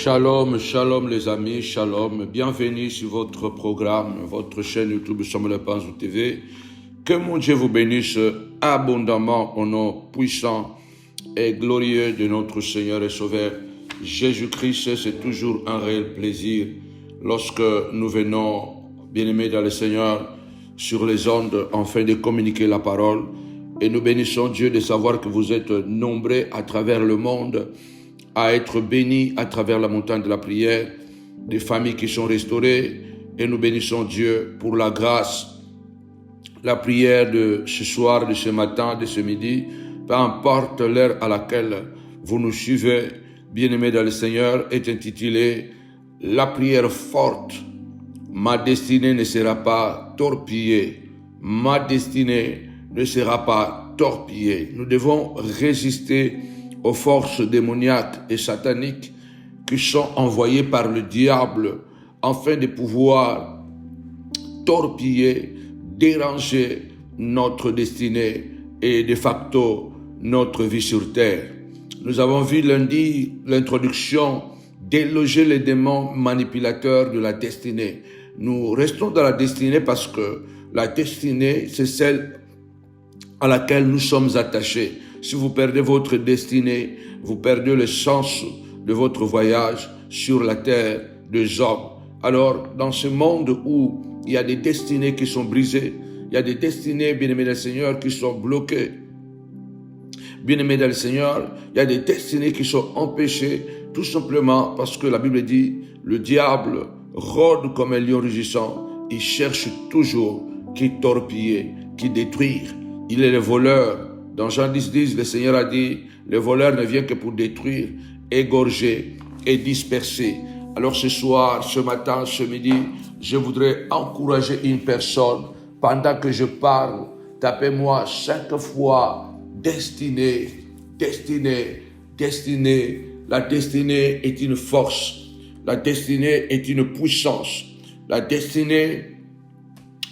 Shalom, shalom les amis, shalom. Bienvenue sur votre programme, votre chaîne YouTube Samuel Panzou TV. Que mon Dieu vous bénisse abondamment au nom puissant et glorieux de notre Seigneur et Sauveur Jésus-Christ. C'est toujours un réel plaisir lorsque nous venons, bien-aimés dans le Seigneur, sur les ondes, afin de communiquer la parole. Et nous bénissons Dieu de savoir que vous êtes nombreux à travers le monde à être bénis à travers la montagne de la prière, des familles qui sont restaurées, et nous bénissons Dieu pour la grâce. La prière de ce soir, de ce matin, de ce midi, peu importe l'heure à laquelle vous nous suivez, bien-aimés dans le Seigneur, est intitulée « La prière forte, ma destinée ne sera pas torpillée, ma destinée ne sera pas torpillée ». Nous devons résister aux forces démoniaques et sataniques qui sont envoyées par le diable afin de pouvoir torpiller, déranger notre destinée et de facto notre vie sur terre. Nous avons vu lundi l'introduction déloger les démons manipulateurs de la destinée. Nous restons dans la destinée parce que la destinée, c'est celle à laquelle nous sommes attachés. Si vous perdez votre destinée, vous perdez le sens de votre voyage sur la terre des hommes. Alors, dans ce monde où il y a des destinées qui sont brisées, il y a des destinées, bien-aimés dans le Seigneur, qui sont bloquées. Bien-aimés dans le Seigneur, il y a des destinées qui sont empêchées, tout simplement parce que la Bible dit, le diable rôde comme un lion rugissant, il cherche toujours qui torpiller, qui détruire. Il est le voleur. Dans Jean 10, le Seigneur a dit, le voleur ne vient que pour détruire, égorger et disperser. Alors ce soir, ce matin, ce midi, je voudrais encourager une personne. Pendant que je parle, tapez-moi 5 fois destinée, destinée, destinée. La destinée est une force. La destinée est une puissance. La destinée,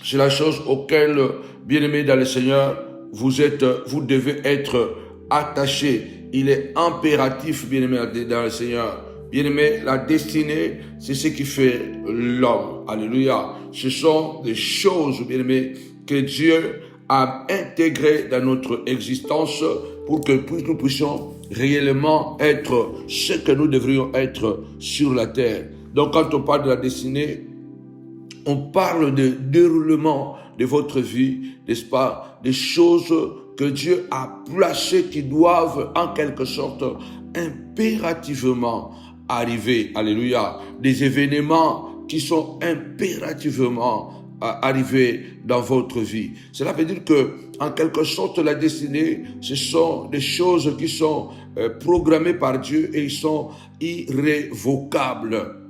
c'est la chose auquel, bien-aimés dans le Seigneur, vous devez être attachés. Il est impératif, bien-aimé, dans le Seigneur. Bien-aimé, la destinée, c'est ce qui fait l'homme. Alléluia. Ce sont des choses, bien-aimé, que Dieu a intégrées dans notre existence pour que nous puissions réellement être ce que nous devrions être sur la terre. Donc, quand on parle de la destinée, on parle de déroulement de votre vie, n'est-ce pas? Des choses que Dieu a placées qui doivent en quelque sorte impérativement arriver. Alléluia. Des événements qui sont impérativement arrivés dans votre vie. Cela veut dire que, en quelque sorte, la destinée, ce sont des choses qui sont programmées par Dieu et ils sont irrévocables.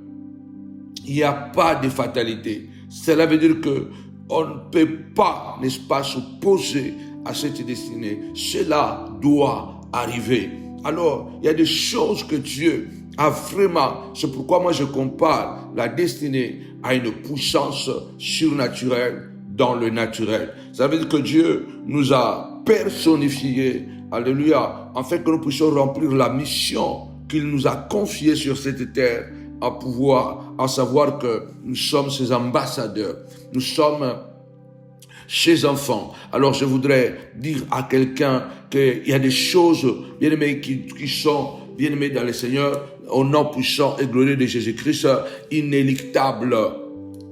Il n'y a pas de fatalité. Cela veut dire que on ne peut pas, n'est-ce pas, s'opposer à cette destinée. Cela doit arriver. Alors, il y a des choses que Dieu a vraiment. C'est pourquoi moi je compare la destinée à une puissance surnaturelle dans le naturel. Ça veut dire que Dieu nous a personnifiés, alléluia, afin que nous puissions remplir la mission qu'il nous a confiée sur cette terre, à savoir que nous sommes ses ambassadeurs, nous sommes ses enfants. Alors je voudrais dire à quelqu'un qu'il y a des choses, bien-aimés, qui sont, bien-aimés dans le Seigneur, au nom puissant et glorieux de Jésus-Christ, inéluctables.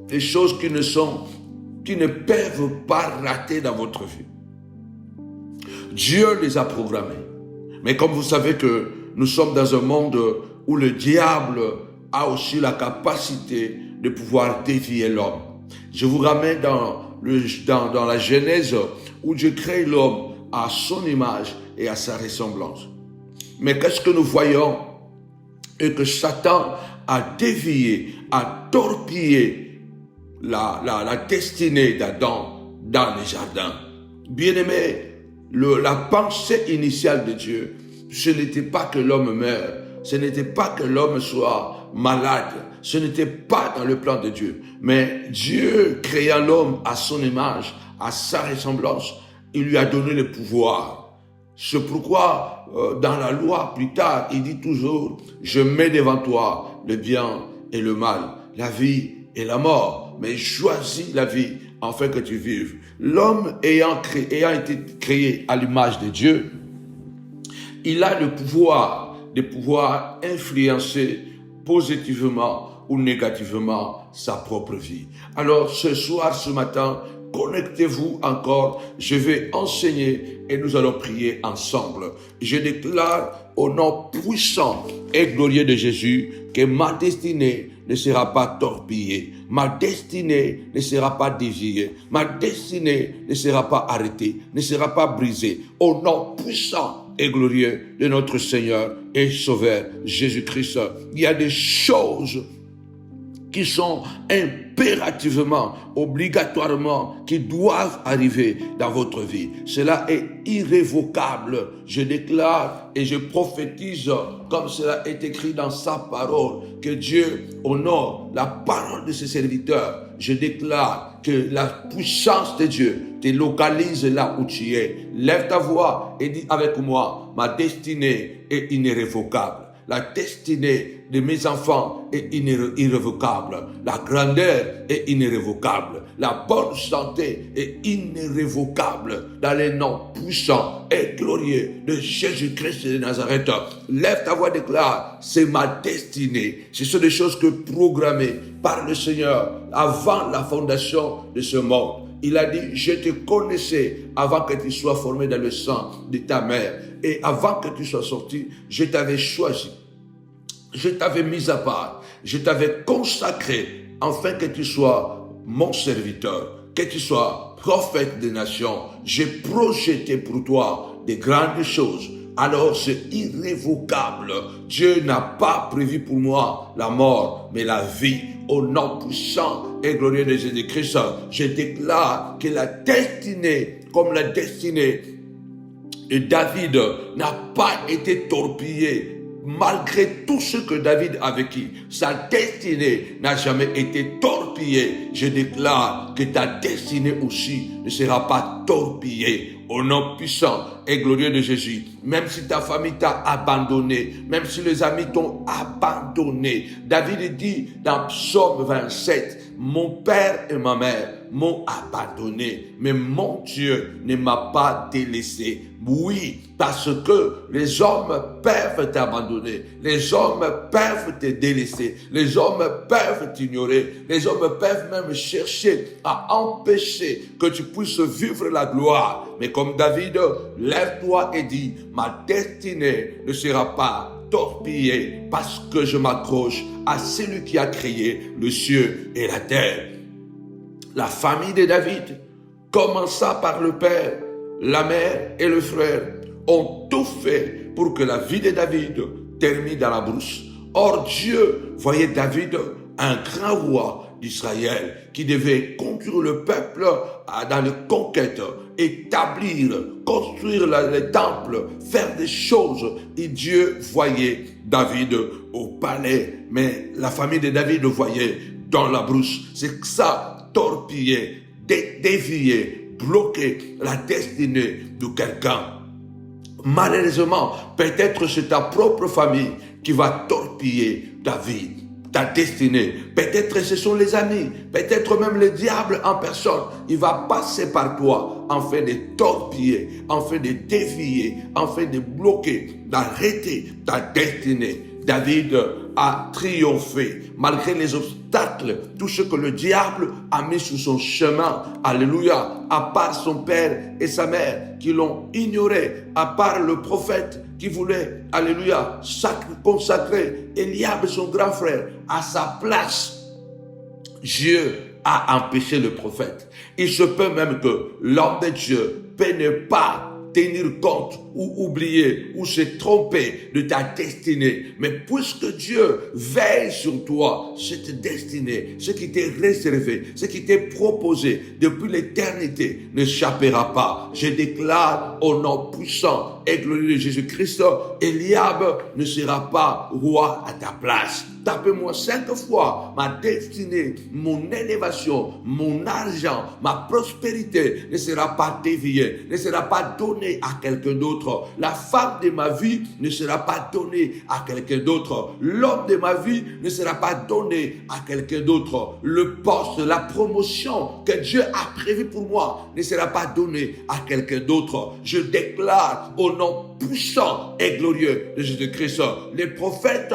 Des choses qui ne peuvent pas rater dans votre vie. Dieu les a programmées. Mais comme vous savez que nous sommes dans un monde où le diable a aussi la capacité de pouvoir dévier l'homme. Je vous ramène dans la Genèse où Dieu crée l'homme à son image et à sa ressemblance. Mais qu'est-ce que nous voyons? Et que Satan a dévié, a torpillé la destinée d'Adam dans le jardin. Bien-aimé, la pensée initiale de Dieu, ce n'était pas que l'homme meure, ce n'était pas que l'homme soit malade, ce n'était pas dans le plan de Dieu. Mais Dieu, créant l'homme à son image, à sa ressemblance, il lui a donné le pouvoir. C'est pourquoi dans la loi, plus tard, il dit toujours, je mets devant toi le bien et le mal, la vie et la mort, mais choisis la vie afin que tu vives. L'homme ayant été créé à l'image de Dieu, il a le pouvoir de pouvoir influencer positivement ou négativement sa propre vie. Alors ce soir, ce matin, connectez-vous encore, je vais enseigner et nous allons prier ensemble. Je déclare au nom puissant et glorieux de Jésus que ma destinée ne sera pas torpillée, ma destinée ne sera pas déviée, ma destinée ne sera pas arrêtée, ne sera pas brisée. Au nom puissant et glorieux de notre Seigneur et Sauveur Jésus-Christ, il y a des choses qui sont impérativement, obligatoirement, qui doivent arriver dans votre vie. Cela est irrévocable. Je déclare et je prophétise, comme cela est écrit dans sa parole, que Dieu honore la parole de ses serviteurs. Je déclare que la puissance de Dieu te localise là où tu es. Lève ta voix et dis avec moi, ma destinée est irrévocable. La destinée de mes enfants est irrévocable. La grandeur est irrévocable. La bonne santé est irrévocable. Dans les noms puissants et glorieux de Jésus-Christ de Nazareth. Lève ta voix, déclare, c'est ma destinée. Ce sont des choses que programmées par le Seigneur avant la fondation de ce monde. Il a dit, je te connaissais avant que tu sois formé dans le sang de ta mère. Et avant que tu sois sorti, je t'avais choisi. Je t'avais mis à part. Je t'avais consacré afin que tu sois mon serviteur, que tu sois prophète des nations. J'ai projeté pour toi des grandes choses. Alors c'est irrévocable. Dieu n'a pas prévu pour moi la mort, mais la vie. Au nom puissant et glorieux de Jésus-Christ, je déclare que la destinée, comme la destinée de David, n'a pas été torpillée. Malgré tout ce que David a vécu, sa destinée n'a jamais été torpillée. Je déclare que ta destinée aussi ne sera pas torpillée. Au nom puissant et glorieux de Jésus, même si ta famille t'a abandonné, même si les amis t'ont abandonné, David dit dans Psaume 27, mon père et ma mère m'ont abandonné, mais mon Dieu ne m'a pas délaissé. Oui, parce que les hommes peuvent t'abandonner, les hommes peuvent te délaisser, les hommes peuvent t'ignorer, les hommes peuvent même chercher à empêcher que tu puisses vivre la gloire. Mais comme David, lève-toi et dis, ma destinée ne sera pas torpillée parce que je m'accroche à celui qui a créé le ciel et la terre. La famille de David commença par le père, la mère et le frère ont tout fait pour que la vie de David termine dans la brousse. Or Dieu voyait David un grand roi d'Israël qui devait conduire le peuple dans les conquêtes, établir, construire les temples, faire des choses. Et Dieu voyait David au palais, mais la famille de David le voyait dans la brousse. C'est que ça torpiller, dévier, bloquer la destinée de quelqu'un. Malheureusement, peut-être c'est ta propre famille qui va torpiller ta vie, ta destinée. Peut-être ce sont les amis, peut-être même le diable en personne. Il va passer par toi afin de torpiller, afin de dévier, afin de bloquer, d'arrêter ta destinée. David a triomphé malgré les obstacles, tout ce que le diable a mis sur son chemin. Alléluia. À part son père et sa mère qui l'ont ignoré, à part le prophète qui voulait, alléluia, consacrer Eliab, son grand frère, à sa place. Dieu a empêché le prophète. Il se peut même que l'homme de Dieu peut ne pas tenir compte ou oublier ou se tromper de ta destinée. Mais puisque Dieu veille sur toi, cette destinée, ce qui t'est réservé, ce qui t'est proposé depuis l'éternité n'échappera pas. Je déclare au nom puissant et glorieux de Jésus-Christ, Eliab ne sera pas roi à ta place. Tapez-moi 5 fois, ma destinée, mon élévation, mon argent, ma prospérité ne sera pas déviée, ne sera pas donnée à quelqu'un d'autre. La femme de ma vie ne sera pas donnée à quelqu'un d'autre. L'homme de ma vie ne sera pas donné à quelqu'un d'autre. Le poste, la promotion que Dieu a prévu pour moi ne sera pas donné à quelqu'un d'autre. Je déclare au nom puissant et glorieux de Jésus-Christ. Les prophètes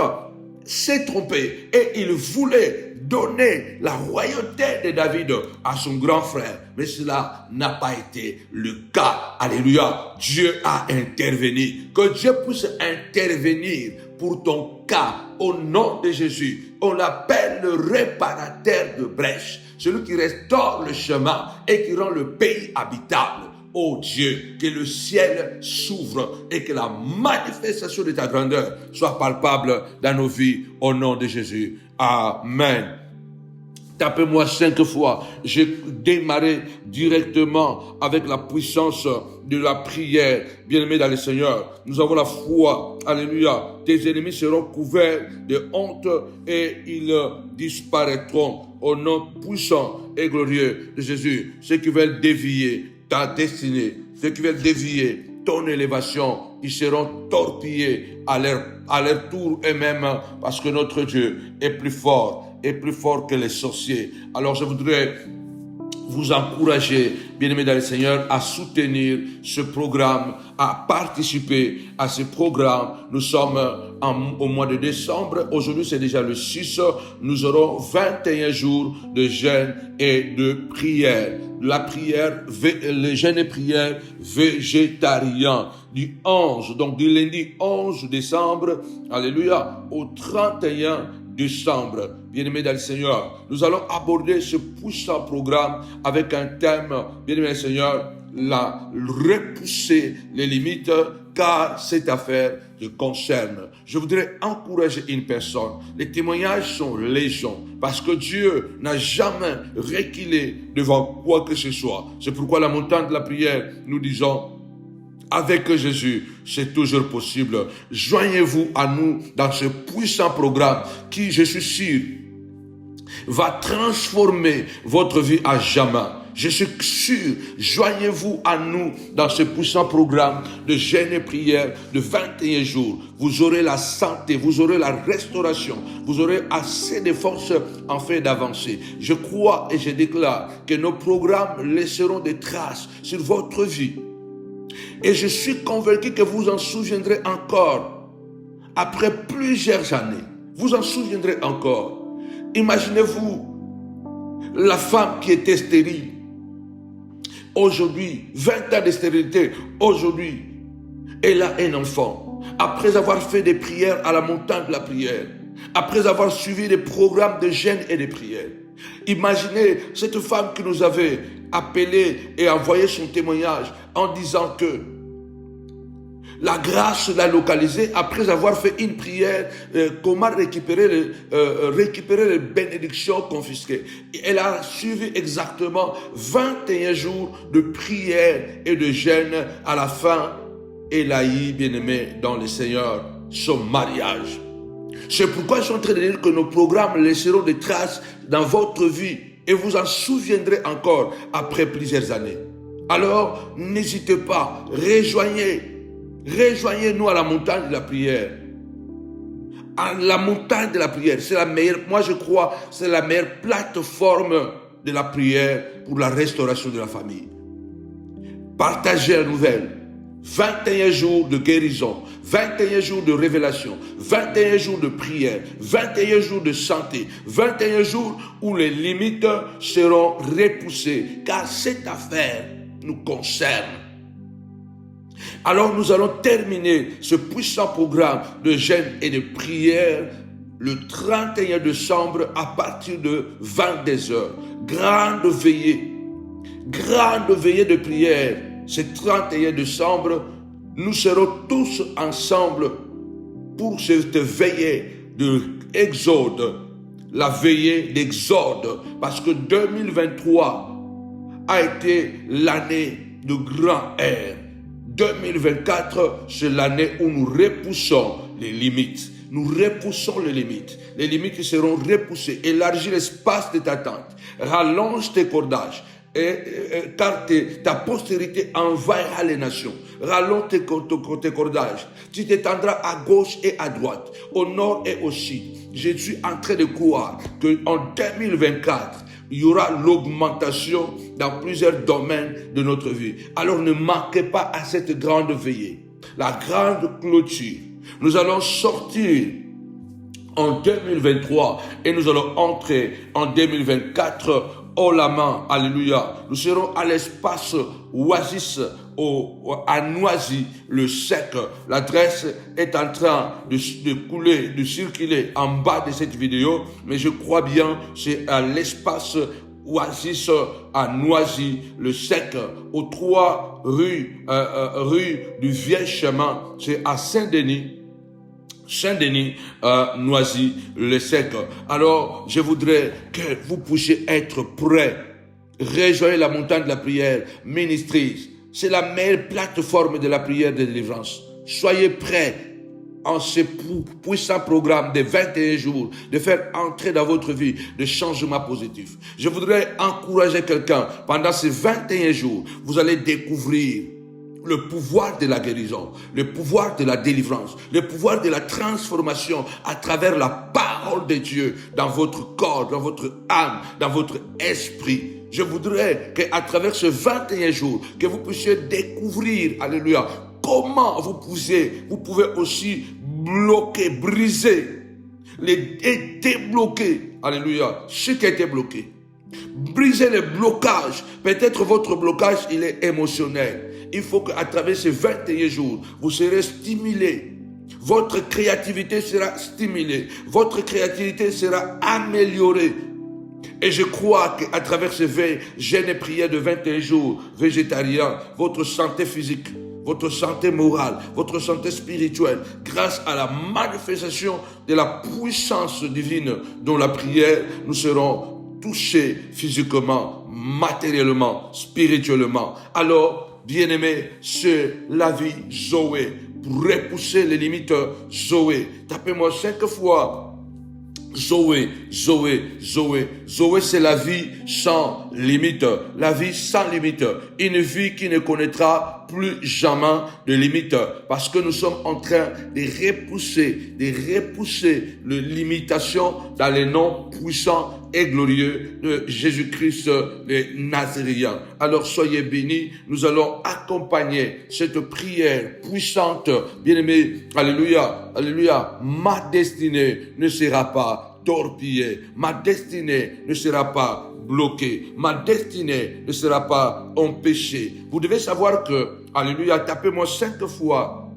s'est trompé et il voulait donner la royauté de David à son grand frère. Mais cela n'a pas été le cas. Alléluia. Dieu a intervenu. Que Dieu puisse intervenir pour ton cas au nom de Jésus. On l'appelle le réparateur de brèches. Celui qui restaure le chemin et qui rend le pays habitable. Oh Dieu, que le ciel s'ouvre et que la manifestation de ta grandeur soit palpable dans nos vies au nom de Jésus. Amen. Tapez-moi 5 fois. J'ai démarré directement avec la puissance de la prière. Bien-aimés dans le Seigneur, nous avons la foi. Alléluia. Tes ennemis seront couverts de honte et ils disparaîtront au nom puissant et glorieux de Jésus. Ceux qui veulent dévier ta destinée, ceux qui veulent dévier ton élévation, ils seront torpillés à leur tour eux-mêmes parce que notre Dieu est plus fort que les sorciers. Alors je voudrais vous encourager, bien-aimés dans le Seigneur, à soutenir ce programme, à participer à ce programme. Nous sommes au mois de décembre. Aujourd'hui, c'est déjà le 6. Nous aurons 21 jours de jeûne et de prière. La prière, le jeûne et prière végétarien du 11, donc du lundi 11 décembre, alléluia, au 31 décembre. Bien-aimés dans le Seigneur, nous allons aborder ce puissant programme avec un thème, bien-aimés dans le Seigneur, repousser les limites, car cette affaire te concerne. Je voudrais encourager une personne. Les témoignages sont légion, parce que Dieu n'a jamais reculé devant quoi que ce soit. C'est pourquoi la montagne de la prière, nous disons, avec Jésus, c'est toujours possible. Joignez-vous à nous dans ce puissant programme qui, je suis sûr, va transformer votre vie à jamais. Je suis sûr, joignez-vous à nous dans ce puissant programme de jeûne et prière de 21 jours. Vous aurez la santé, vous aurez la restauration, vous aurez assez de force afin d'avancer. Je crois et je déclare que nos programmes laisseront des traces sur votre vie. Et je suis convaincu que vous en souviendrez encore après plusieurs années. Vous en souviendrez encore. Imaginez-vous la femme qui était stérile. Aujourd'hui, 20 ans de stérilité. Aujourd'hui, elle a un enfant. Après avoir fait des prières à la montagne de la prière. Après avoir suivi des programmes de jeûne et de prière. Imaginez cette femme qui nous avait appelé et envoyé son témoignage en disant que la grâce l'a localisée après avoir fait une prière, comment récupérer les bénédictions confisquées. Et elle a suivi exactement 21 jours de prière et de jeûne. À la fin, elle a eu, bien-aimé dans le Seigneur, son mariage. C'est pourquoi je suis en train de dire que nos programmes laisseront des traces dans votre vie et vous en souviendrez encore après plusieurs années. Alors, n'hésitez pas, rejoignez-nous à la montagne de la prière. À la montagne de la prière, c'est la meilleure, moi je crois, c'est la meilleure plateforme de la prière pour la restauration de la famille. Partagez la nouvelle. 21 jours de guérison, 21 jours de révélation, 21 jours de prière, 21 jours de santé, 21 jours où les limites seront repoussées, car cette affaire nous concerne. Alors nous allons terminer ce puissant programme de jeûne et de prière le 31 décembre à partir de 22h. Grande veillée de prière. Ce 31 décembre, nous serons tous ensemble pour cette veillée de Exode, la veillée d'Exode, parce que 2023 a été l'année de grand air. 2024, c'est l'année où nous repoussons les limites. Nous repoussons les limites. Les limites seront repoussées. Élargis l'espace de ta tente. Rallonge tes cordages. Car ta postérité envahira les nations. Rallonge tes cordages. Tu t'étendras à gauche et à droite, au nord et au sud. Je suis en train de croire qu'en 2024, il y aura l'augmentation dans plusieurs domaines de notre vie. Alors ne manquez pas à cette grande veillée, la grande clôture. Nous allons sortir en 2023 et nous allons entrer en 2024 haut la main. Alléluia. Nous serons à l'espace Oasis à Noisy-le-Sec. L'adresse est en train de couler, de circuler en bas de cette vidéo, mais je crois bien c'est à l'espace Oasis à Noisy-le-Sec, au 3 rue du Vieux Chemin. C'est à Saint-Denis, Noisy-le-Sec. Alors, je voudrais que vous puissiez être prêts. Rejoignez la montagne de la prière, ministrise. C'est la meilleure plateforme de la prière de délivrance. Soyez prêts en ce puissant programme de 21 jours, de faire entrer dans votre vie des changements positifs. Je voudrais encourager quelqu'un. Pendant ces 21 jours, vous allez découvrir le pouvoir de la guérison, le pouvoir de la délivrance, le pouvoir de la transformation à travers la parole de Dieu dans votre corps, dans votre âme, dans votre esprit. Je voudrais qu'à travers ces 21 jours, que vous puissiez découvrir, alléluia, comment vous pouvez aussi bloquer, briser, et débloquer, alléluia, ce qui a été bloqué. Briser les blocages. Peut-être votre blocage, il est émotionnel. Il faut qu'à travers ces 21 jours, vous serez stimulé. Votre créativité sera stimulée. Votre créativité sera améliorée. Et je crois qu'à travers ces jeûnes et prières de 21 jours végétariens, votre santé physique, votre santé morale, votre santé spirituelle, grâce à la manifestation de la puissance divine dont la prière, nous serons touchés physiquement, matériellement, spirituellement. Alors, bien-aimés, c'est la vie Zoé. Pour repousser les limites Zoé. Tapez-moi 5 fois. Zoé, Zoé, Zoé. Zoé, c'est la vie sans limite. La vie sans limite. Une vie qui ne connaîtra plus jamais de limite. Parce que nous sommes en train de repousser les limitations dans les noms puissants et glorieux de Jésus-Christ le Nazaréen. Alors soyez bénis. Nous allons accompagner cette prière puissante. Bien-aimés, alléluia, alléluia. Ma destinée ne sera pas torpillée. Ma destinée ne sera pas bloquée. Ma destinée ne sera pas empêchée. Vous devez savoir que, alléluia, tapez-moi 5 fois.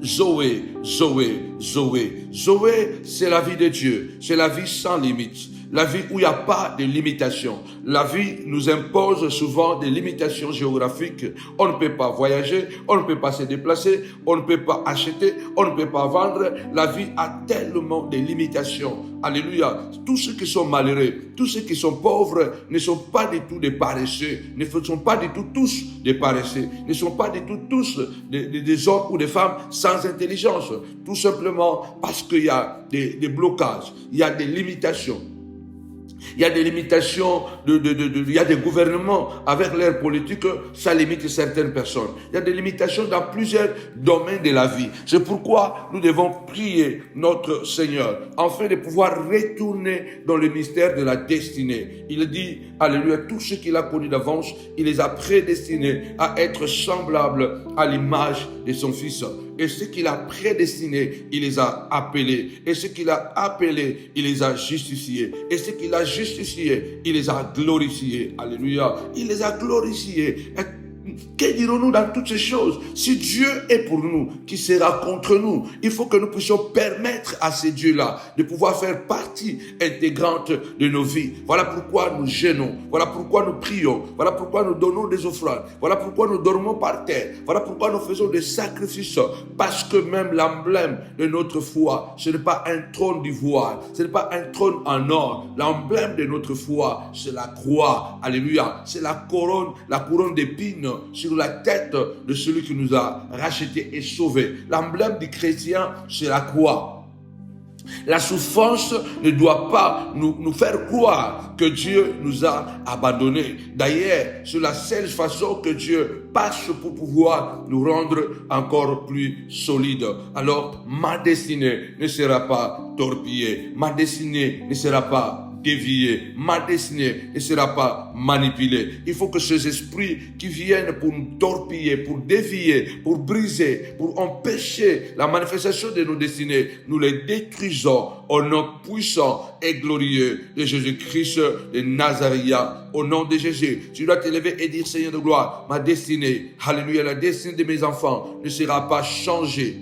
Zoé, Zoé, Zoé. Zoé, c'est la vie de Dieu. C'est la vie sans limite. La vie où il n'y a pas de limitation. La vie nous impose souvent des limitations géographiques. On ne peut pas voyager, on ne peut pas se déplacer, on ne peut pas acheter, on ne peut pas vendre. La vie a tellement de limitations. Alléluia. Tous ceux qui sont malheureux, tous ceux qui sont pauvres ne sont pas du tout des paresseux, ne sont pas du tout tous des paresseux, ne sont pas du tout tous des hommes ou des femmes sans intelligence. Tout simplement parce qu'il y a des blocages, il y a des limitations. Il y a des limitations, il y a des gouvernements avec leur politique, ça limite certaines personnes. Il y a des limitations dans plusieurs domaines de la vie. C'est pourquoi nous devons prier notre Seigneur, afin de pouvoir retourner dans le mystère de la destinée. Il dit, alléluia, tout ce qu'il a connu d'avance, il les a prédestinés à être semblables à l'image de son Fils. Et ce qu'il a prédestiné, il les a appelés. Et ce qu'il a appelés, il les a justifiés. Et ce qu'il a justifiés, il les a glorifiés. Alléluia. Il les a glorifiés. Que dirons-nous dans toutes ces choses? Si Dieu est pour nous, qui sera contre nous? Il faut que nous puissions permettre à ces dieux-là de pouvoir faire partie intégrante de nos vies. Voilà pourquoi nous jeûnons. Voilà pourquoi nous prions. Voilà pourquoi nous donnons des offrandes. Voilà pourquoi nous dormons par terre. Voilà pourquoi nous faisons des sacrifices. Parce que même l'emblème de notre foi, ce n'est pas un trône d'ivoire. Ce n'est pas un trône en or. L'emblème de notre foi, c'est la croix. Alléluia. C'est la couronne d'épines sur la tête de celui qui nous a rachetés et sauvés. L'emblème du chrétien, c'est la croix. La souffrance ne doit pas nous faire croire que Dieu nous a abandonnés. D'ailleurs, c'est la seule façon que Dieu passe pour pouvoir nous rendre encore plus solides. Alors, ma destinée ne sera pas torpillée. Ma destinée ne sera pas déviée. Ma destinée ne sera pas manipulée. Il faut que ces esprits qui viennent pour nous torpiller, pour dévier, pour briser, pour empêcher la manifestation de nos destinées, nous les détruisons au nom puissant et glorieux de Jésus-Christ de Nazareth. Au nom de Jésus, tu dois t'élever et dire, Seigneur de gloire, ma destinée, alléluia, la destinée de mes enfants ne sera pas changée,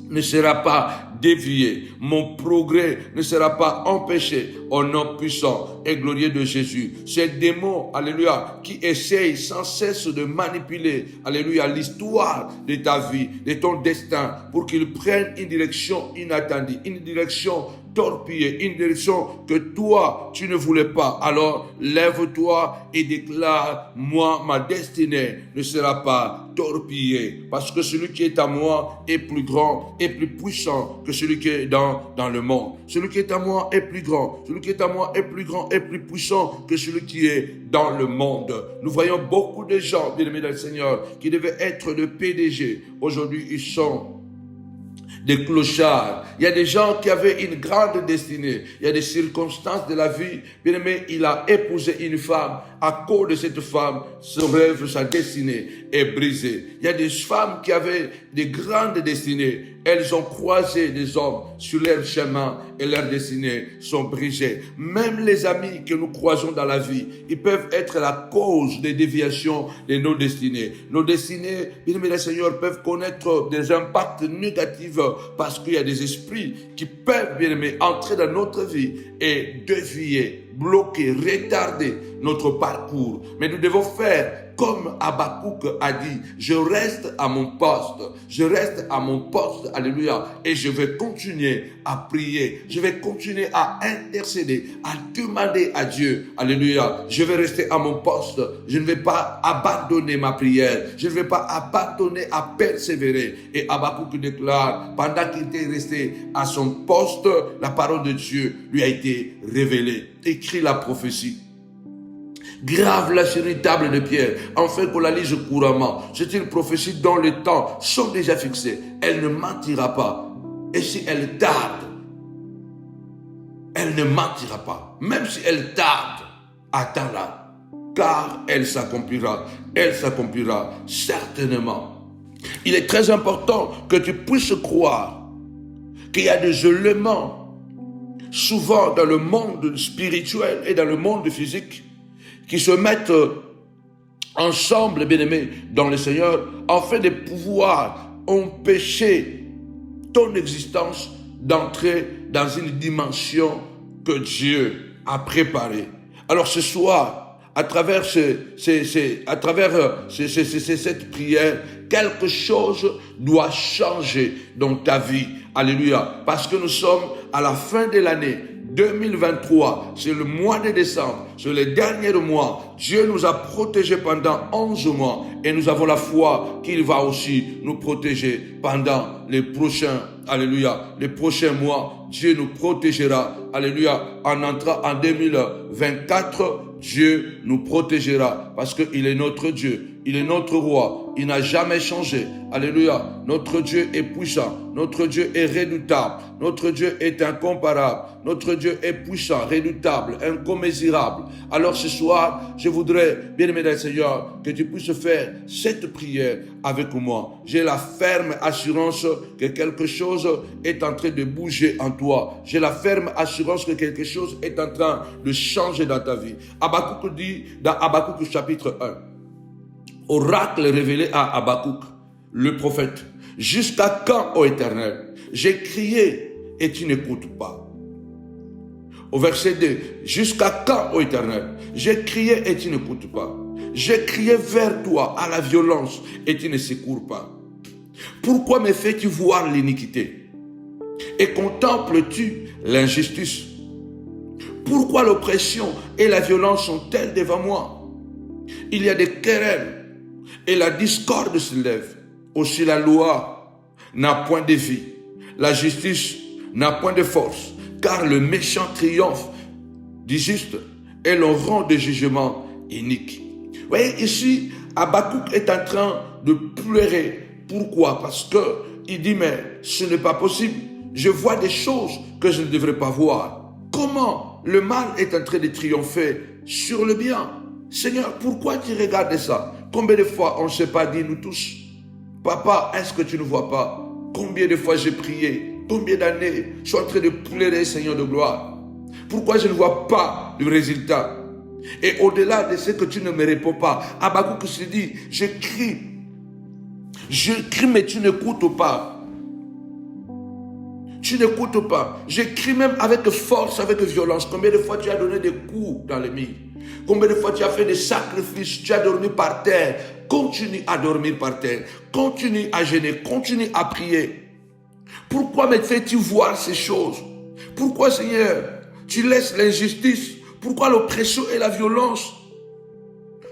ne sera pas dévié. Mon progrès ne sera pas empêché au nom puissant et glorieux de Jésus. Ces démons, alléluia, qui essayent sans cesse de manipuler, alléluia, l'histoire de ta vie, de ton destin, pour qu'ils prennent une direction inattendue, une direction torpillée, une direction que toi, tu ne voulais pas. Alors, lève-toi et déclare, moi, ma destinée ne sera pas torpillée, parce que celui qui est à moi est plus grand et plus puissant que celui qui est dans le monde. Celui qui est à moi est plus grand. Celui qui est à moi est plus grand et plus puissant que celui qui est dans le monde. Nous voyons beaucoup de gens, bien-aimés dans le Seigneur, qui devaient être de PDG. Aujourd'hui, ils sont des clochards. Il y a des gens qui avaient une grande destinée. Il y a des circonstances de la vie. Bien aimé, il a épousé une femme. À cause de cette femme, son rêve, sa destinée est brisée. Il y a des femmes qui avaient des grandes destinées. Elles ont croisé des hommes sur leur chemin et leurs destinées sont brisées. Même les amis que nous croisons dans la vie, ils peuvent être la cause des déviations de nos destinées. Nos destinées, bien aimés les Seigneurs, peuvent connaître des impacts négatifs parce qu'il y a des esprits qui peuvent, bien aimés, entrer dans notre vie et dévier, bloquer, retarder notre parcours. Mais nous devons faire comme Habakkuk a dit, je reste à mon poste, je reste à mon poste, alléluia, et je vais continuer à prier, je vais continuer à intercéder, à demander à Dieu, alléluia, je vais rester à mon poste, je ne vais pas abandonner ma prière, je ne vais pas abandonner à persévérer. Et Habakkuk déclare, pendant qu'il était resté à son poste, la parole de Dieu lui a été révélée. Écrit la prophétie. Grave-la sur une table de pierre, afin qu'on la lise couramment. C'est une prophétie dont les temps sont déjà fixés. Elle ne mentira pas. Et si elle tarde, elle ne mentira pas. Même si elle tarde, attends-la. Car elle s'accomplira. Elle s'accomplira certainement. Il est très important que tu puisses croire qu'il y a des éléments, souvent dans le monde spirituel et dans le monde physique, qui se mettent ensemble, bien-aimés, dans le Seigneur, afin de pouvoir empêcher ton existence d'entrer dans une dimension que Dieu a préparée. Alors ce soir, à travers cette prière, quelque chose doit changer dans ta vie. Alléluia. Parce que nous sommes à la fin de l'année 2023, c'est le mois de décembre, c'est le dernier mois. Dieu nous a protégés pendant 11 mois et nous avons la foi qu'il va aussi nous protéger pendant les prochains, alléluia, les prochains mois. Dieu nous protégera, alléluia, en entrant en 2024, Dieu nous protégera parce qu'il est notre Dieu. Il est notre roi, il n'a jamais changé. Alléluia, notre Dieu est puissant, notre Dieu est redoutable, notre Dieu est incomparable, notre Dieu est puissant, redoutable, incommensurable. Alors ce soir, je voudrais, bien-aimé dans le Seigneur, que tu puisses faire cette prière avec moi. J'ai la ferme assurance que quelque chose est en train de bouger en toi. J'ai la ferme assurance que quelque chose est en train de changer dans ta vie. Habakkuk dit dans Habakkuk chapitre 1, oracle révélé à Habakkuk, le prophète. Jusqu'à quand, ô Éternel, j'ai crié et tu n'écoutes pas. Au verset 2, jusqu'à quand, ô Éternel, j'ai crié et tu n'écoutes pas. J'ai crié vers toi à la violence et tu ne secours pas. Pourquoi me fais-tu voir l'iniquité et contemples-tu l'injustice? Pourquoi l'oppression et la violence sont-elles devant moi? Il y a des querelles et la discorde se lève. Aussi la loi n'a point de vie, la justice n'a point de force, car le méchant triomphe du juste et l'on rend des jugements iniques. Vous voyez, ici, Habakkuk est en train de pleurer. Pourquoi? Parce qu'il dit, mais ce n'est pas possible. Je vois des choses que je ne devrais pas voir. Comment le mal est en train de triompher sur le bien? Seigneur, pourquoi tu regardes ça? Combien de fois on ne s'est pas dit, nous tous, papa, est-ce que tu ne vois pas? Combien de fois j'ai prié? Combien d'années je suis en train de pleurer, Seigneur de gloire? Pourquoi je ne vois pas le résultat? Et au-delà de ce que tu ne me réponds pas, Habakkuk se dit, je crie mais tu n'écoutes pas. Tu n'écoutes pas. Je crie même avec force, avec violence. Combien de fois tu as donné des coups dans le mille? Combien de fois tu as fait des sacrifices? Tu as dormi par terre. Continue à dormir par terre. Continue à jeûner. Continue à prier. Pourquoi me fais-tu voir ces choses? Pourquoi, Seigneur, tu laisses l'injustice? Pourquoi l'oppression et la violence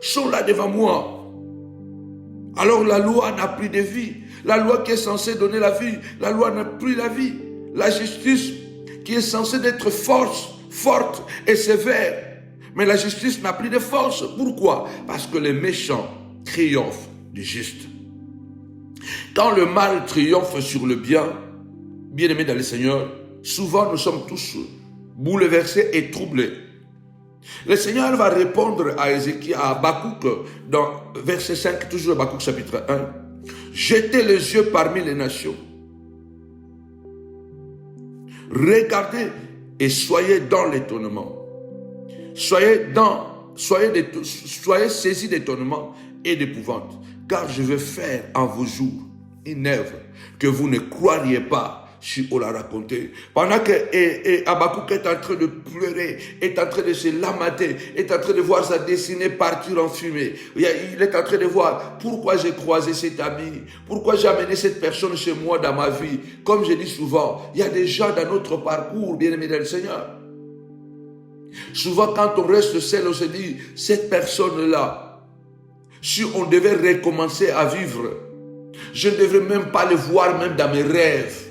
sont là devant moi? Alors la loi n'a plus de vie. La loi qui est censée donner la vie, la loi n'a plus la vie. La justice qui est censée être forte et sévère, mais la justice n'a plus de force. Pourquoi? Parce que les méchants triomphent du juste. Quand le mal triomphe sur le bien, bien-aimés dans le Seigneur, souvent nous sommes tous bouleversés et troublés. Le Seigneur va répondre à Ézéchiel, à Habakkuk, dans verset 5, toujours Habakkuk chapitre 1. Jetez les yeux parmi les nations. Regardez et soyez dans l'étonnement. Soyez saisis d'étonnement et d'épouvante, car je vais faire en vos jours une œuvre que vous ne croiriez pas si on l'a raconté. Pendant que Habakkuk est en train de pleurer, est en train de se lamenter, est en train de voir sa destinée partir en fumée. Il est en train de voir pourquoi j'ai croisé cet ami, pourquoi j'ai amené cette personne chez moi dans ma vie. Comme je dis souvent, il y a des gens dans notre parcours, bien-aimés dans le Seigneur. Souvent, quand on reste seul, on se dit, cette personne-là, si on devait recommencer à vivre, je ne devrais même pas le voir, même dans mes rêves.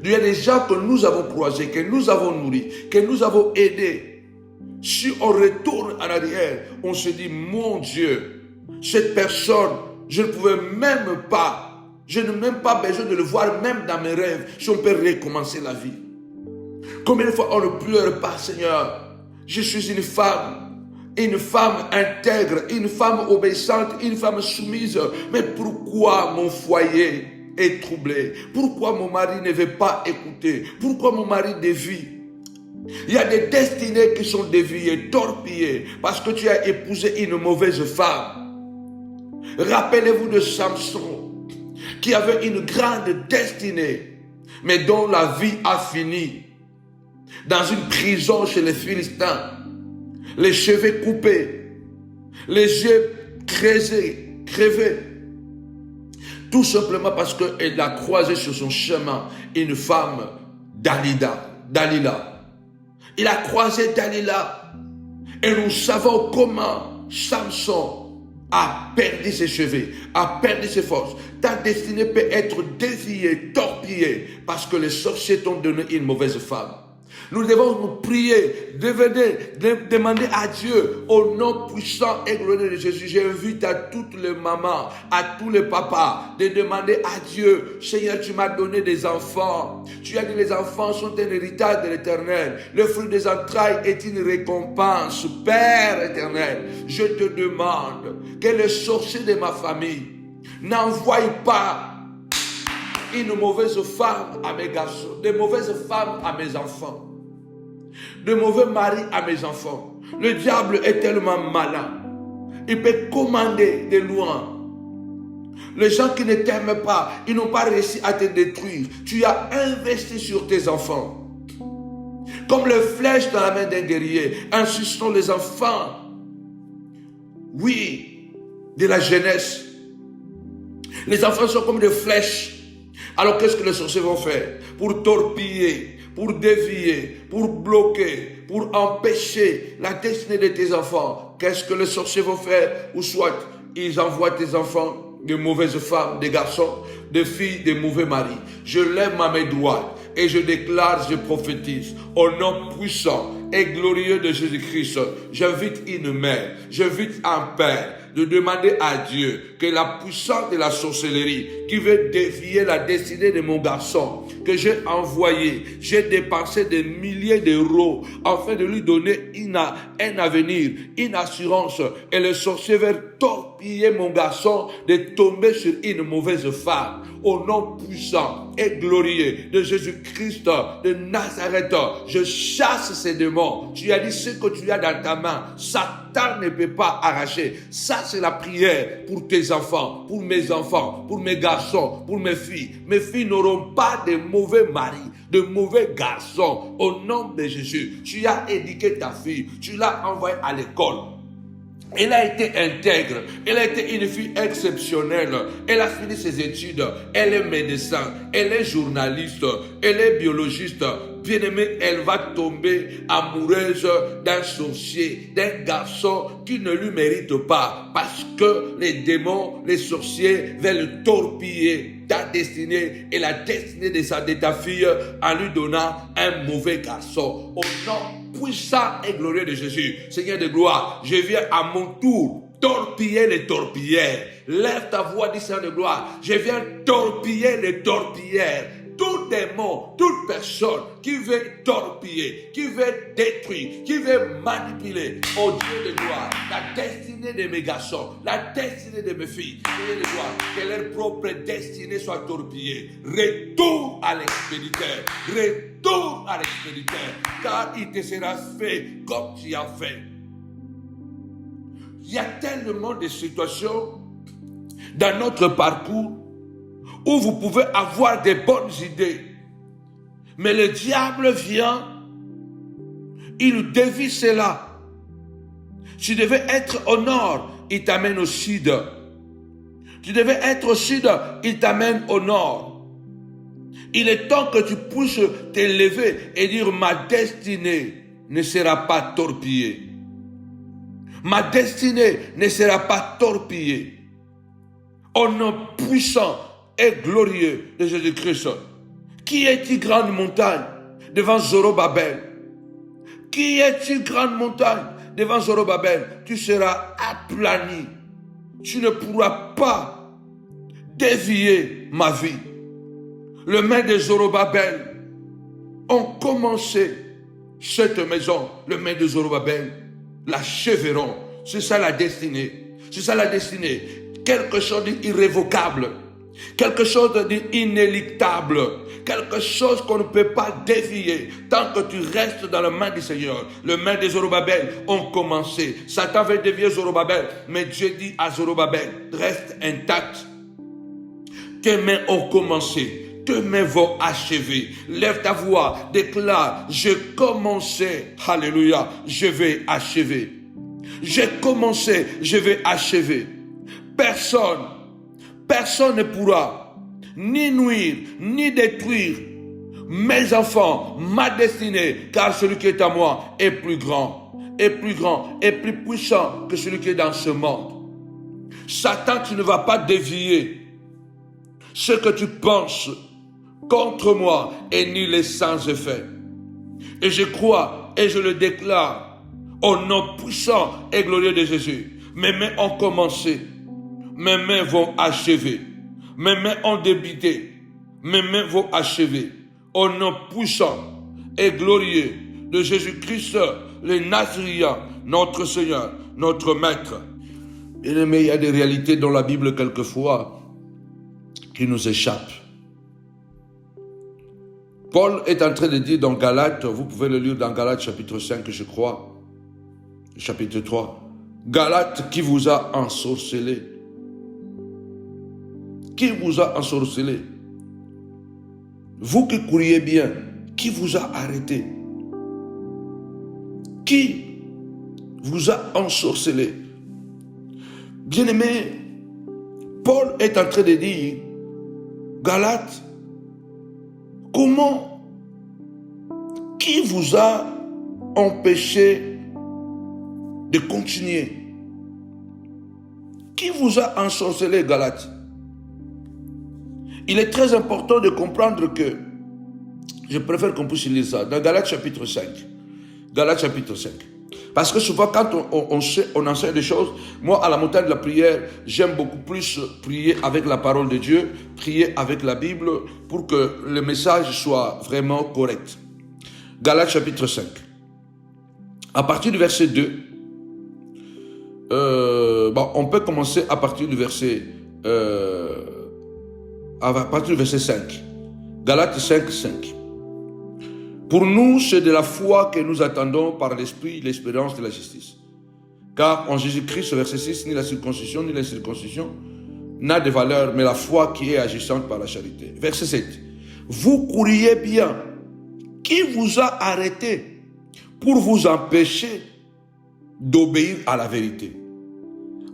Il y a des gens que nous avons croisés, que nous avons nourris, que nous avons aidés. Si on retourne en arrière, on se dit, mon Dieu, cette personne, je n'ai même pas besoin de le voir, même dans mes rêves, si on peut recommencer la vie. Combien de fois on ne pleure pas, Seigneur? Je suis une femme intègre, une femme obéissante, une femme soumise. Mais pourquoi mon foyer est troublé? Pourquoi mon mari ne veut pas écouter? Pourquoi mon mari dévie? Il y a des destinées qui sont déviées, torpillées, parce que tu as épousé une mauvaise femme. Rappelez-vous de Samson, qui avait une grande destinée, mais dont la vie a fini dans une prison chez les Philistins, les cheveux coupés, les yeux crevés, tout simplement parce qu'elle a croisé sur son chemin une femme, Dalila. Il a croisé Dalila, et nous savons comment Samson a perdu ses cheveux, a perdu ses forces. Ta destinée peut être déviée, torpillée, parce que les sorciers t'ont donné une mauvaise femme. Nous devons nous prier, demander à Dieu, au nom puissant et glorieux de Jésus. J'invite à toutes les mamans, à tous les papas, de demander à Dieu, Seigneur, tu m'as donné des enfants. Tu as dit les enfants sont un héritage de l'Éternel. Le fruit des entrailles est une récompense. Père éternel, je te demande que les sorciers de ma famille n'envoient pas une mauvaise femme à mes garçons, de mauvaises femmes à mes enfants, de mauvais maris à mes enfants. Le diable est tellement malin. Il peut commander de loin. Les gens qui ne t'aiment pas, ils n'ont pas réussi à te détruire. Tu as investi sur tes enfants. Comme les flèches dans la main d'un guerrier, ainsi sont les enfants, oui, de la jeunesse. Les enfants sont comme des flèches. Alors qu'est-ce que les sorciers vont faire? Pour torpiller, pour dévier, pour bloquer, pour empêcher la destinée de tes enfants. Qu'est-ce que les sorciers vont faire? Ou soit ils envoient tes enfants, de mauvaises femmes, des garçons, des filles, des mauvais maris. Je lève ma main droite et je déclare, je prophétise, au nom puissant et glorieux de Jésus-Christ, j'invite une mère, j'invite un père, de demander à Dieu que la puissance de la sorcellerie qui veut dévier la destinée de mon garçon, que j'ai envoyé, j'ai dépensé des milliers d'euros afin de lui donner un avenir, une assurance, et le sorcier veut torpiller mon garçon de tomber sur une mauvaise femme. Au nom puissant et glorieux de Jésus-Christ de Nazareth, je chasse ces démons. Tu as dit ce que tu as dans ta main, Satan ne peut pas arracher. Ça, c'est la prière pour tes enfants, pour mes garçons, pour mes filles. Mes filles n'auront pas de mauvais maris, de mauvais garçons. Au nom de Jésus, tu as éduqué ta fille, tu l'as envoyée à l'école. Elle a été intègre, elle a été une fille exceptionnelle, elle a fini ses études, elle est médecin, elle est journaliste, elle est biologiste. Bien-aimée, elle va tomber amoureuse d'un sorcier, d'un garçon qui ne lui mérite pas, parce que les démons, les sorciers veulent torpiller ta destinée et la destinée de ta fille en lui donnant un mauvais garçon. Au nom puissant et glorieux de Jésus, Seigneur de gloire, je viens à mon tour torpiller les torpilleurs. Lève ta voix, dis Seigneur de gloire, je viens torpiller les torpilleurs. Tout démon, toute personne qui veut torpiller, qui veut détruire, qui veut manipuler, oh Dieu de gloire, la destinée de mes garçons, la destinée de mes filles, Dieu de gloire, que leur propre destinée soit torpillée. Retourne à l'expéditeur, retourne à l'expéditeur, car il te sera fait comme tu as fait. Il y a tellement de situations dans notre parcours où vous pouvez avoir des bonnes idées, mais le diable vient, il dévie cela. Tu devais être au nord, il t'amène au sud. Tu devais être au sud, il t'amène au nord. Il est temps que tu puisses t'élever et dire, ma destinée ne sera pas torpillée. Ma destinée ne sera pas torpillée. Au nom puissant et glorieux de Jésus-Christ. Qui est-tu grande montagne devant Zorobabel? Qui est-tu grande montagne devant Zorobabel? Tu seras aplani. Tu ne pourras pas dévier ma vie. Les mains de Zorobabel ont commencé cette maison. Les mains de Zorobabel l'achèveront. C'est ça la destinée. C'est ça la destinée. Quelque chose d'irrévocable. Quelque chose d'inéluctable, quelque chose qu'on ne peut pas dévier tant que tu restes dans la main du Seigneur. Les mains de Zorobabel ont commencé. Satan veut dévier Zorobabel, mais Dieu dit à Zorobabel, reste intact. Tes mains ont commencé, tes mains vont achever. Lève ta voix, déclare, j'ai commencé, alléluia, je vais achever. J'ai commencé, je vais achever. Personne ne pourra ni nuire, ni détruire mes enfants, ma destinée, car celui qui est à moi est plus grand, et plus puissant que celui qui est dans ce monde. Satan, tu ne vas pas dévier ce que tu penses contre moi et ni les sans effet. Et je crois et je le déclare au nom puissant et glorieux de Jésus. Mes mains ont commencé. Mes mains vont achever. Mes mains ont débuté. Mes mains vont achever. Au nom puissant et glorieux de Jésus-Christ, le Nazarien, notre Seigneur, notre Maître. Bien-aimé, il y a des réalités dans la Bible quelquefois qui nous échappent. Paul est en train de dire dans Galates, vous pouvez le lire dans Galates chapitre 5, je crois, chapitre 3. Galates qui vous a ensorcelé. Qui vous a ensorcelé? Vous qui couriez bien, qui vous a arrêté? Qui vous a ensorcelé? Bien-aimé, Paul est en train de dire, Galates, comment? Qui vous a empêché de continuer? Qui vous a ensorcelé, Galates? Il est très important de comprendre que, je préfère qu'on puisse lire ça, dans Galates chapitre 5. Galates chapitre 5. Parce que souvent, quand on enseigne des choses, moi, à la montagne de la prière, j'aime beaucoup plus prier avec la parole de Dieu, prier avec la Bible, pour que le message soit vraiment correct. Galates chapitre 5. À partir du verset 2, on peut commencer à partir du verset 5. Galates 5, 5. Pour nous, c'est de la foi que nous attendons par l'Esprit, l'espérance de la justice. Car en Jésus-Christ, verset 6, ni la circoncision, ni l'incirconcision n'a de valeur, mais la foi qui est agissante par la charité. Verset 7. Vous couriez bien. Qui vous a arrêté pour vous empêcher d'obéir à la vérité?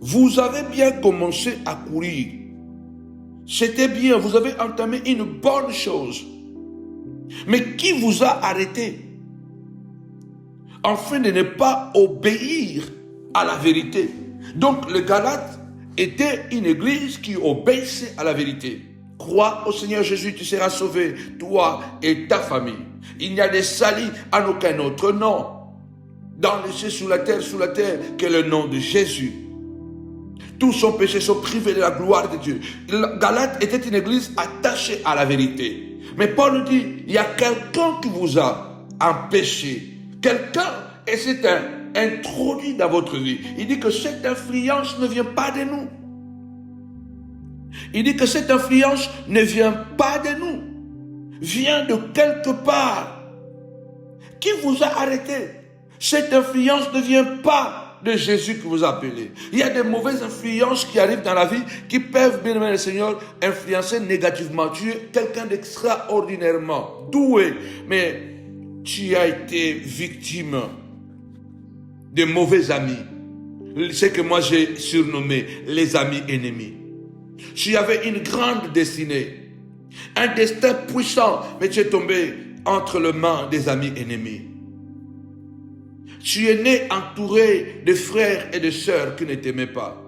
Vous avez bien commencé à courir. C'était bien, vous avez entamé une bonne chose. Mais qui vous a arrêté afin de ne pas obéir à la vérité? Donc le Galate était une église qui obéissait à la vérité. Crois au Seigneur Jésus, tu seras sauvé, toi et ta famille. Il n'y a de salut en aucun autre nom. Dans les cieux, sous la terre, que le nom de Jésus. Tous sont péchés, sont privés de la gloire de Dieu. Galate était une église attachée à la vérité. Mais Paul dit, il y a quelqu'un qui vous a empêché. Quelqu'un, et c'est introduit dans votre vie. Il dit que cette influence ne vient pas de nous. Il dit que cette influence ne vient pas de nous. Vient de quelque part. Qui vous a arrêté? Cette influence ne vient pas de Jésus qui vous a appelé. Il y a des mauvaises influences qui arrivent dans la vie qui peuvent, bien aimé le Seigneur, influencer négativement. Tu es quelqu'un d'extraordinairement doué, mais tu as été victime de mauvais amis. Ce que moi j'ai surnommé les amis ennemis. Tu avais une grande destinée, un destin puissant, mais tu es tombé entre les mains des amis ennemis. Tu es né entouré de frères et de sœurs qui ne t'aimaient pas.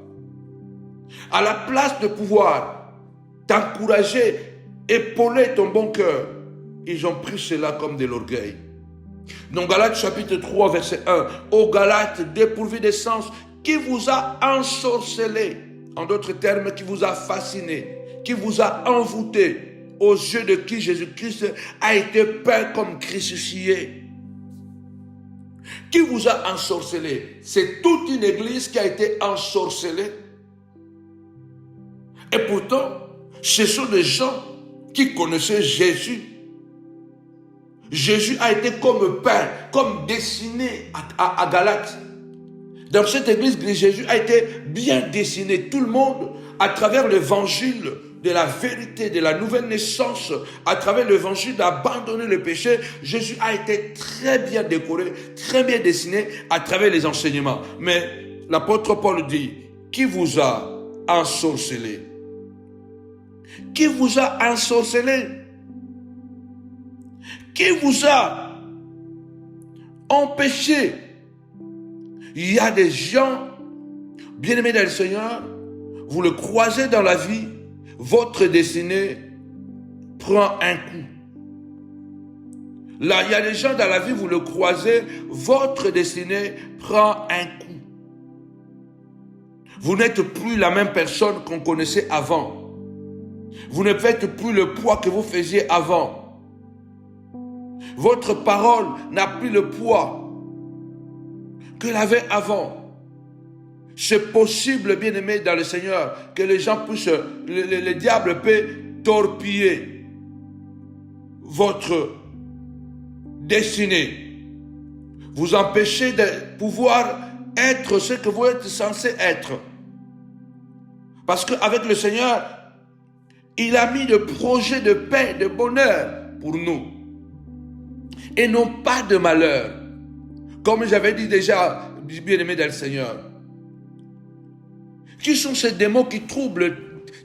À la place de pouvoir t'encourager, épauler ton bon cœur, ils ont pris cela comme de l'orgueil. Dans Galates chapitre 3, verset 1, ô Galates dépourvus de sens, qui vous a ensorcelé, en d'autres termes, qui vous a fasciné, qui vous a envoûté, aux yeux de qui Jésus-Christ a été peint comme crucifié. Qui vous a ensorcelé? C'est toute une église qui a été ensorcelée. Et pourtant, ce sont des gens qui connaissaient Jésus. Jésus a été comme peint, comme dessiné à Galate. Dans cette église, Jésus a été bien dessiné. Tout le monde, à travers l'évangile de la vérité, de la nouvelle naissance, à travers l'évangile d'abandonner le péché, Jésus a été très bien décoré, très bien dessiné à travers les enseignements. Mais l'apôtre Paul dit, qui vous a ensorcelé? Qui vous a ensorcelé? Qui vous a empêché? Il y a des gens, bien-aimés dans le Seigneur, vous le croisez dans la vie, votre destinée prend un coup. Là, il y a des gens dans la vie, vous le croisez, votre destinée prend un coup. Vous n'êtes plus la même personne qu'on connaissait avant. Vous ne faites plus le poids que vous faisiez avant. Votre parole n'a plus le poids qu'elle avait avant. C'est possible, bien-aimé dans le Seigneur, que les gens puissent, le diable peut torpiller votre destinée, vous empêcher de pouvoir être ce que vous êtes censé être. Parce qu'avec le Seigneur, il a mis de projets de paix, de bonheur pour nous. Et non pas de malheur. Comme j'avais dit déjà, bien-aimé dans le Seigneur. Qui sont ces démons qui troublent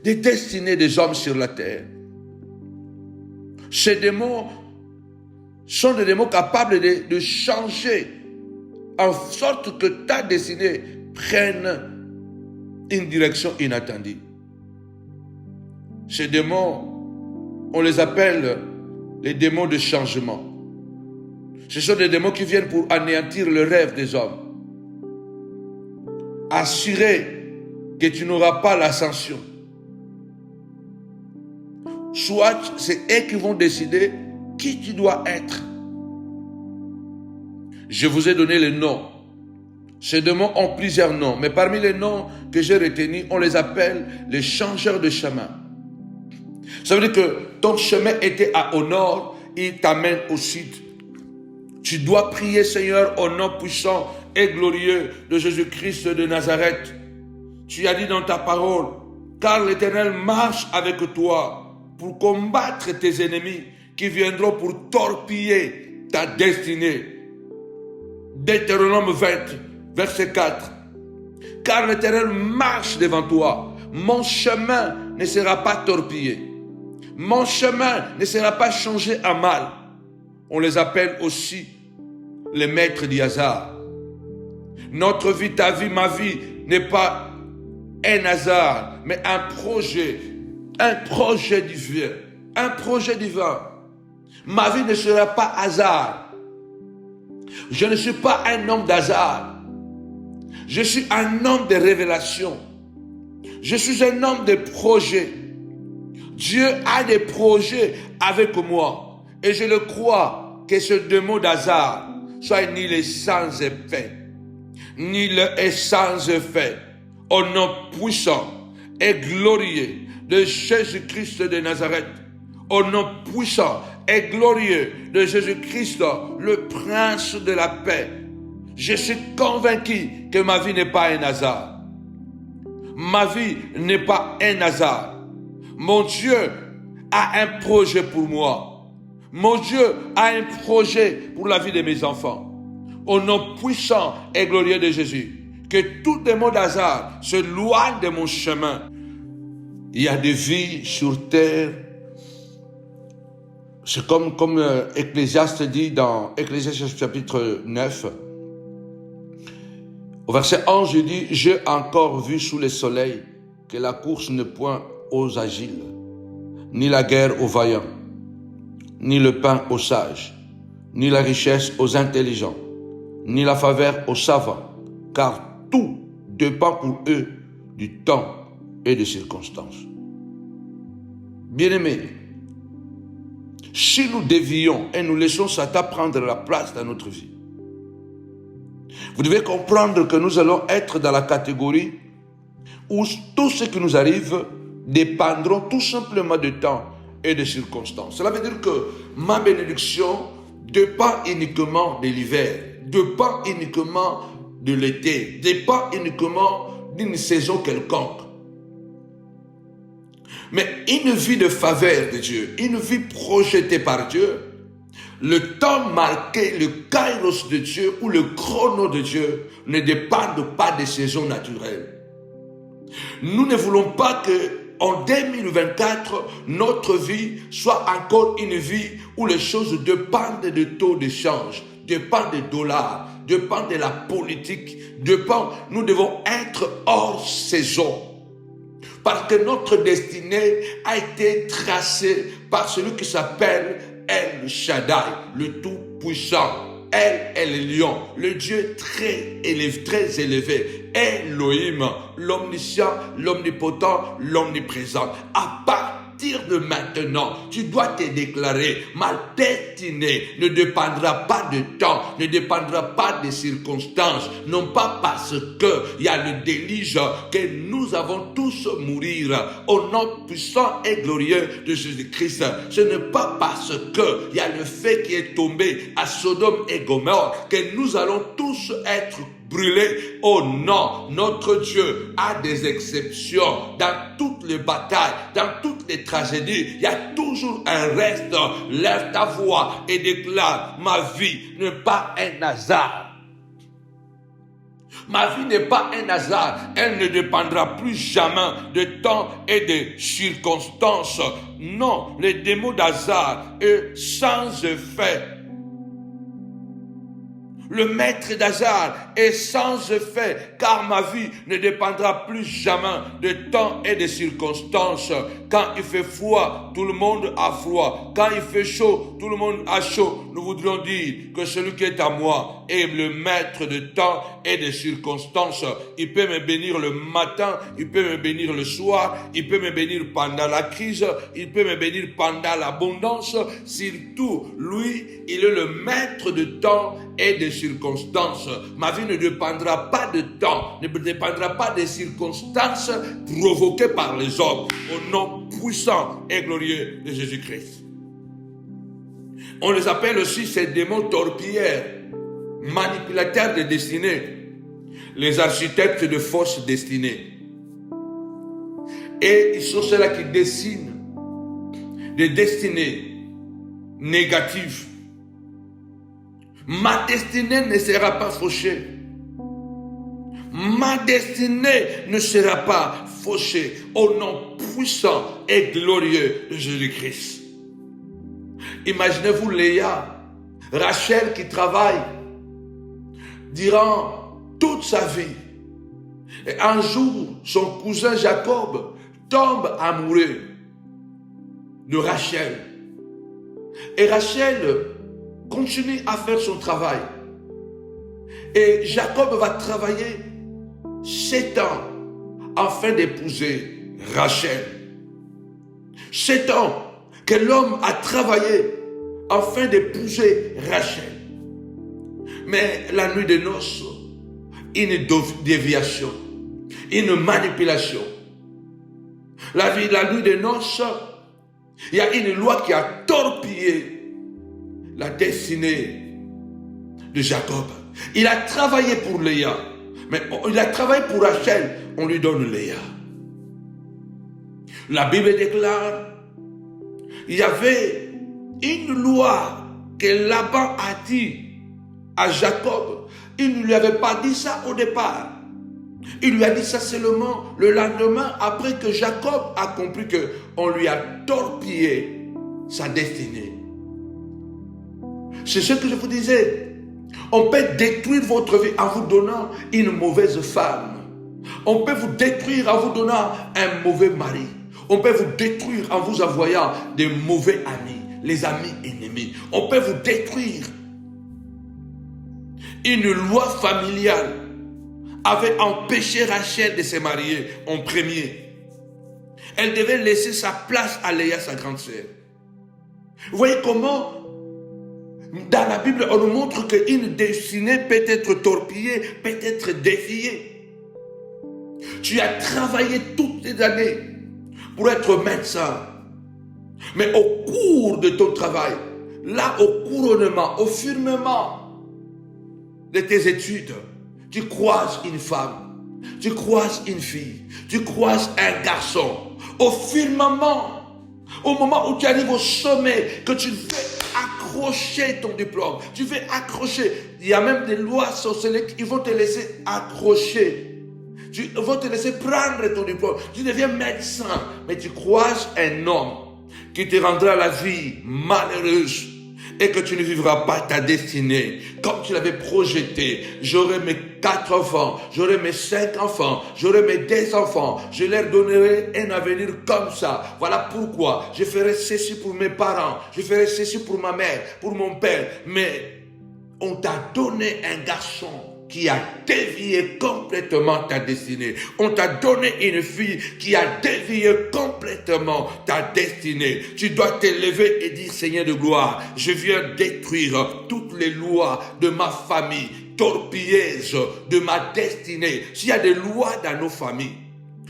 les destinées des hommes sur la terre? Ces démons sont des démons capables de changer en sorte que ta destinée prenne une direction inattendue. Ces démons, on les appelle les démons de changement. Ce sont des démons qui viennent pour anéantir le rêve des hommes. Assurer que tu n'auras pas l'ascension. Soit c'est eux qui vont décider qui tu dois être. Je vous ai donné les noms. Ces démons ont plusieurs noms, mais parmi les noms que j'ai retenus, on les appelle les changeurs de chemin. Ça veut dire que ton chemin était au nord, il t'amène au sud. Tu dois prier, Seigneur, au nom puissant et glorieux de Jésus-Christ de Nazareth. Tu as dit dans ta parole, car l'Éternel marche avec toi pour combattre tes ennemis qui viendront pour torpiller ta destinée. Deutéronome 20, verset 4. Car l'Éternel marche devant toi. Mon chemin ne sera pas torpillé. Mon chemin ne sera pas changé en mal. On les appelle aussi les maîtres du hasard. Notre vie, ta vie, ma vie n'est pas un hasard, mais un projet divin. Un projet divin. Ma vie ne sera pas hasard. Je ne suis pas un homme d'hasard. Je suis un homme de révélation. Je suis un homme de projet. Dieu a des projets avec moi. Et je le crois que ce démon d'hasard soit ni le sans effet, ni le sans effet. Au nom puissant et glorieux de Jésus-Christ de Nazareth. Au nom puissant et glorieux de Jésus-Christ, le prince de la paix. Je suis convaincu que ma vie n'est pas un hasard. Ma vie n'est pas un hasard. Mon Dieu a un projet pour moi. Mon Dieu a un projet pour la vie de mes enfants. Au nom puissant et glorieux de Jésus, que tout démon d'hasard se loigne de mon chemin. Il y a des vies sur terre. C'est comme Ecclésiaste dit dans Ecclésiaste chapitre 9. Au verset 11, je dis, j'ai encore vu sous le soleil que la course n'est point aux agiles, ni la guerre aux vaillants, ni le pain aux sages, ni la richesse aux intelligents, ni la faveur aux savants, car tout dépend pour eux du temps et des circonstances. Bien-aimés, si nous dévions et nous laissons Satan prendre la place dans notre vie, vous devez comprendre que nous allons être dans la catégorie où tout ce qui nous arrive dépendront tout simplement du temps et des circonstances. Cela veut dire que ma bénédiction dépend uniquement de l'hiver, dépend uniquement de l'été, dépend uniquement d'une saison quelconque. Mais une vie de faveur de Dieu, une vie projetée par Dieu, le temps marqué, le kairos de Dieu ou le chrono de Dieu ne dépendent pas des saisons naturelles. Nous ne voulons pas que en 2024, notre vie soit encore une vie où les choses dépendent de taux d'échange, dépendent des dollars, dépendent de la politique, nous devons être hors saison. Parce que notre destinée a été tracée par celui qui s'appelle El Shaddai, le Tout-Puissant. Elle est le lion, le Dieu très élevé, Elohim, l'omniscient, l'omnipotent, l'omniprésent. À partir de maintenant, tu dois te déclarer, ma destinée ne dépendra pas de temps, ne dépendra pas des circonstances, non pas parce que il y a le déluge que nous avons tous mourir au nom puissant et glorieux de Jésus-Christ. Ce n'est pas parce que il y a le feu qui est tombé à Sodome et Gomorrhe que nous allons tous être brûlés. Oh non, notre Dieu a des exceptions dans toutes les batailles, dans toutes les tragédies. Il y a toujours un reste. Lève ta voix et déclare, ma vie n'est pas un hasard. Ma vie n'est pas un hasard. Elle ne dépendra plus jamais de temps et de circonstances. Non, les démons d'hasard, eux, sans effet. Le maître d'hasard est sans effet, car ma vie ne dépendra plus jamais de temps et de circonstances. Quand il fait froid, tout le monde a froid. Quand il fait chaud, tout le monde a chaud. Nous voudrions dire que celui qui est à moi est le maître de temps et de circonstances. Il peut me bénir le matin, il peut me bénir le soir, il peut me bénir pendant la crise, il peut me bénir pendant l'abondance. Surtout, lui, il est le maître de temps et de circonstances. Ma vie ne dépendra pas de temps, ne dépendra pas des circonstances provoquées par les hommes. Au nom puissant et glorieux de Jésus-Christ. On les appelle aussi ces démons torpilleurs, manipulateurs de destinée, les architectes de fausses destinées. Et ils sont ceux-là qui dessinent des destinées négatives. Ma destinée ne sera pas fauchée. Ma destinée ne sera pas fauchée au nom puissant et glorieux de Jésus-Christ. Imaginez-vous Léa, Rachel qui travaille durant toute sa vie. Et un jour, son cousin Jacob tombe amoureux de Rachel. Et Rachel continue à faire son travail. Et Jacob va travailler 7 ans afin d'épouser Rachel. 7 ans que l'homme a travaillé afin d'épouser Rachel. Mais la nuit de noces, une déviation, une manipulation. La nuit de noces, il y a une loi qui a torpillé la destinée de Jacob. Il a travaillé pour Léa, mais il a travaillé pour Rachel, on lui donne Léa. La Bible déclare, il y avait une loi que Laban a dit à Jacob. Il ne lui avait pas dit ça au départ. Il lui a dit ça seulement le lendemain, après que Jacob a compris qu'on lui a torpillé sa destinée. C'est ce que je vous disais. On peut détruire votre vie en vous donnant une mauvaise femme. On peut vous détruire en vous donnant un mauvais mari. On peut vous détruire en vous envoyant des mauvais amis, les amis ennemis. On peut vous détruire. Une loi familiale avait empêché Rachel de se marier en premier. Elle devait laisser sa place à Léa, sa grande sœur. Vous voyez comment, dans la Bible, on nous montre qu'une destinée peut être torpillée, peut être défiée. Tu as travaillé toutes tes années pour être médecin. Mais au cours de ton travail, là au couronnement, au firmament de tes études, tu croises une femme, tu croises une fille, tu croises un garçon. Au firmament, au moment où tu arrives au sommet, que tu veux accrocher ton diplôme, tu veux accrocher. Il y a même des lois sorcelleries qui vont te laisser accrocher. Ils vont te laisser prendre ton diplôme. Tu deviens médecin, mais tu croises un homme qui te rendra la vie malheureuse et que tu ne vivras pas ta destinée comme tu l'avais projeté. J'aurai mes 4 enfants, j'aurai mes 5 enfants, j'aurai mes 2 enfants. Je leur donnerai un avenir comme ça. Voilà pourquoi je ferai ceci pour mes parents, je ferai ceci pour ma mère, pour mon père. Mais on t'a donné un garçon qui a dévié complètement ta destinée. On t'a donné une fille qui a dévié complètement ta destinée. Tu dois te lever et dire, Seigneur de gloire, je viens détruire toutes les lois de ma famille, torpilleuses de ma destinée. S'il y a des lois dans nos familles,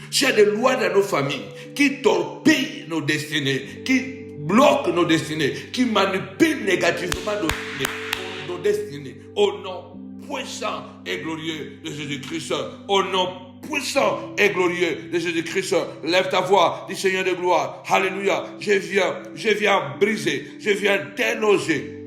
s'il y a des lois dans nos familles qui torpillent nos destinées, qui bloquent nos destinées, qui manipulent négativement nos destinées, au nom puissant et glorieux de Jésus-Christ, au nom puissant et glorieux de Jésus-Christ, lève ta voix, dis Seigneur de gloire, alléluia, je viens briser, je viens déloger.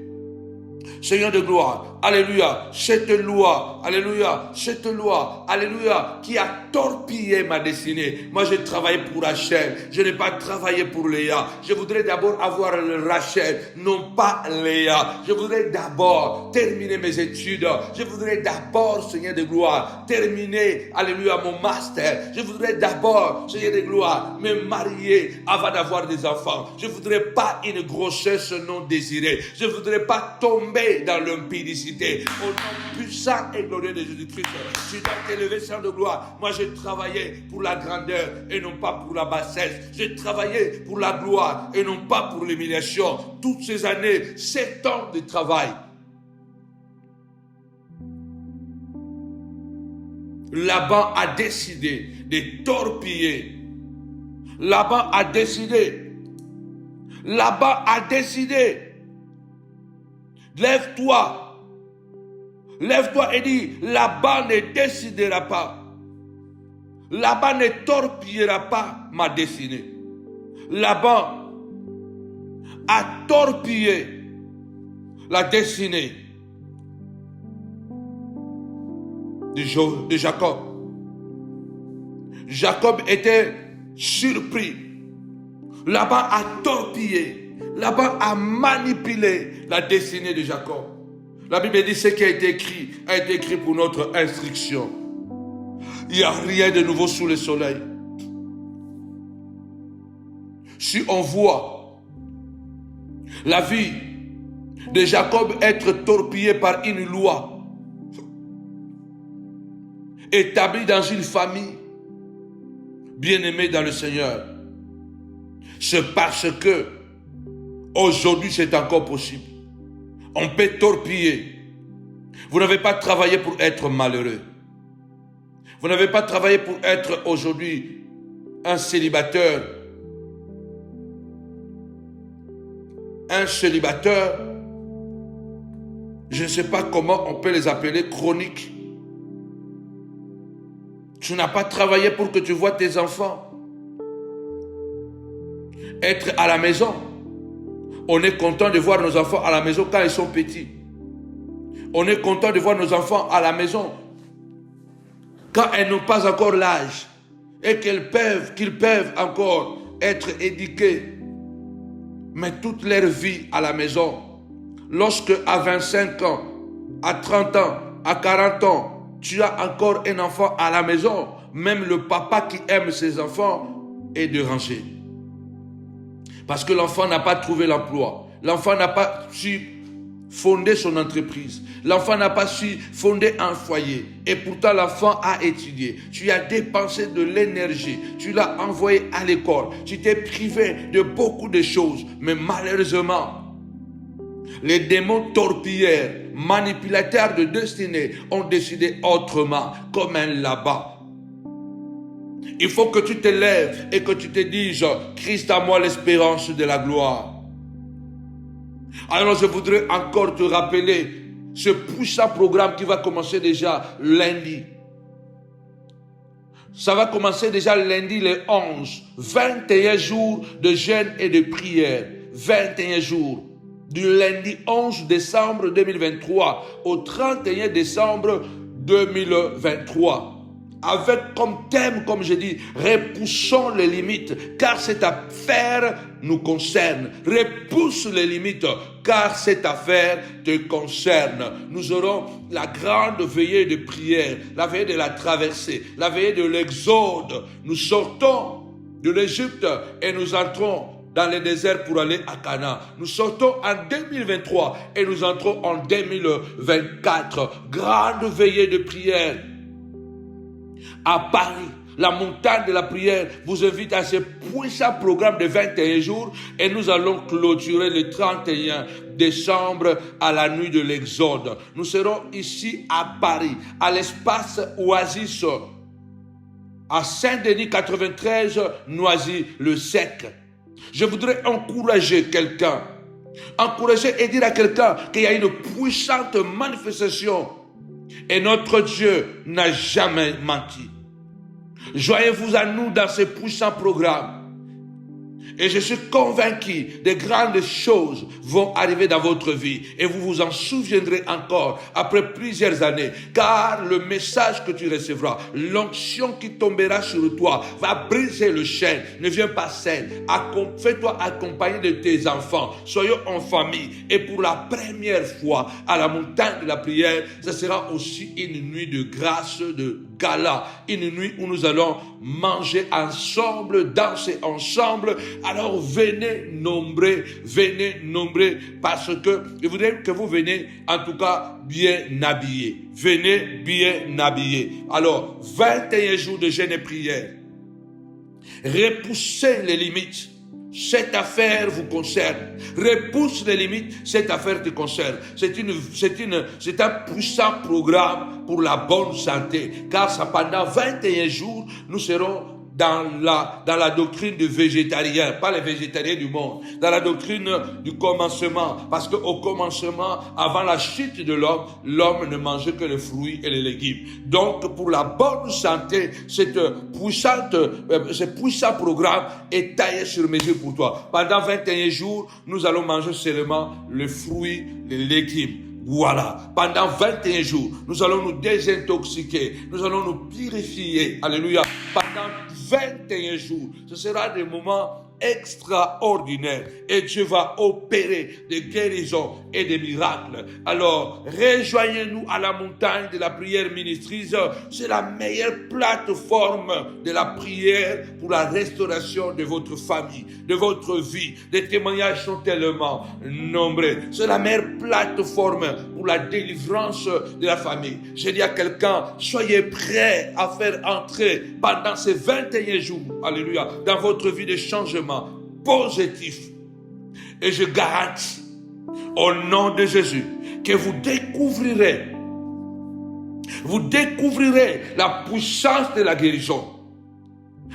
Seigneur de gloire, alléluia, cette loi, alléluia, cette loi, alléluia, qui a torpillé ma destinée. Moi, j'ai travaillé pour Rachel, je n'ai pas travaillé pour Léa. Je voudrais d'abord avoir Rachel, non pas Léa. Je voudrais d'abord terminer mes études. Je voudrais d'abord, Seigneur de gloire, terminer, alléluia, mon master. Je voudrais d'abord, Seigneur de gloire, me marier avant d'avoir des enfants. Je voudrais pas une grossesse non désirée. Je voudrais pas tomber dans l'impudicité. Au nom puissant et glorieux de Jésus-Christ, tu dois t'élever, Seigneur de gloire. Moi, j'ai travaillé pour la grandeur et non pas pour la bassesse. J'ai travaillé pour la gloire et non pas pour l'humiliation. Toutes ces années, 7 ans de travail. Laban a décidé de torpiller. Laban a décidé. Laban a décidé. Lève-toi. Lève-toi et dis, Laban ne décidera pas. Laban ne torpillera pas ma destinée. Laban a torpillé la destinée de Jacob. Jacob était surpris. Laban a torpillé. Laban a manipulé la destinée de Jacob. La Bible dit ce qui a été écrit pour notre instruction. Il n'y a rien de nouveau sous le soleil. Si on voit la vie de Jacob être torpillée par une loi établie dans une famille bien-aimée dans le Seigneur, c'est parce que aujourd'hui c'est encore possible. On peut torpiller. Vous n'avez pas travaillé pour être malheureux. Vous n'avez pas travaillé pour être aujourd'hui un célibataire. Un célibataire, je ne sais pas comment on peut les appeler, chroniques. Tu n'as pas travaillé pour que tu vois tes enfants être à la maison. On est content de voir nos enfants à la maison quand ils sont petits. On est content de voir nos enfants à la maison quand elles n'ont pas encore l'âge et qu'ils peuvent encore être éduqués. Mais toute leur vie à la maison, lorsque à 25 ans, à 30 ans, à 40 ans, tu as encore un enfant à la maison, même le papa qui aime ses enfants est dérangé. Parce que l'enfant n'a pas trouvé l'emploi. L'enfant n'a pas su fonder son entreprise. L'enfant n'a pas su fonder un foyer. Et pourtant, l'enfant a étudié. Tu as dépensé de l'énergie. Tu l'as envoyé à l'école. Tu t'es privé de beaucoup de choses. Mais malheureusement, les démons torpilleurs, manipulateurs de destinée, ont décidé autrement, comme un Laban. Il faut que tu te lèves et que tu te dises, Christ à moi l'espérance de la gloire. Alors je voudrais encore te rappeler ce puissant programme qui va commencer déjà lundi. Ça va commencer déjà lundi le 11. 21 jours de jeûne et de prière. 21 jours. Du lundi 11 décembre 2023 au 31 décembre 2023. Avec comme thème, comme je dis, repoussons les limites, car cette affaire nous concerne. Repousse les limites, car cette affaire te concerne. Nous aurons la grande veillée de prière, la veillée de la traversée, la veillée de l'exode. Nous sortons de l'Égypte et nous entrons dans le désert pour aller à Canaan. Nous sortons en 2023 et nous entrons en 2024. Grande veillée de prière. À Paris, la montagne de la prière vous invite à ce puissant programme de 21 jours et nous allons clôturer le 31 décembre à la nuit de l'Exode. Nous serons ici à Paris, à l'espace Oasis, à Saint-Denis 93, Noisy-le-Sec. Je voudrais encourager quelqu'un, encourager et dire à quelqu'un qu'il y a une puissante manifestation et notre Dieu n'a jamais menti. Joignez-vous à nous dans ce puissant programme. Et je suis convaincu de grandes choses vont arriver dans votre vie. Et vous vous en souviendrez encore après plusieurs années. Car le message que tu recevras, l'onction qui tombera sur toi, va briser le chêne. Ne viens pas seul. Fais-toi accompagner de tes enfants. Soyons en famille. Et pour la première fois à la montagne de la prière, ce sera aussi une nuit de grâce, de gala. Une nuit où nous allons manger ensemble, danser ensemble. Alors venez nombreux, parce que je voudrais que vous venez en tout cas bien habillés. Venez bien habillés. Alors, 21 jours de jeûne et prière. Repoussez les limites. Cette affaire vous concerne. Repousse les limites, cette affaire te concerne. C'est un puissant programme pour la bonne santé. Car ça, pendant 21 jours, nous serons dans la doctrine du végétarien, pas les végétariens du monde, dans la doctrine du commencement, parce qu'au commencement, avant la chute de l'homme ne mangeait que les fruits et les légumes. Donc, pour la bonne santé, ce puissant programme est taillé sur mesure pour toi. Pendant 21 jours, nous allons manger seulement les fruits, les légumes. Voilà, pendant 21 jours, nous allons nous désintoxiquer, nous allons nous purifier, alléluia, pendant 21 jours, ce sera des moments extraordinaires et Dieu va opérer des guérisons et des miracles. Alors, rejoignez-nous à la montagne de la prière ministrise, c'est la meilleure plateforme de la prière pour la restauration de votre famille, de votre vie. Les témoignages sont tellement nombreux, c'est la meilleure plateforme pour la délivrance de la famille. Je dis à quelqu'un, soyez prêts à faire entrer pendant ces 21 jours, alléluia, dans votre vie des changements positifs. Et je garantis, au nom de Jésus, que vous découvrirez la puissance de la guérison,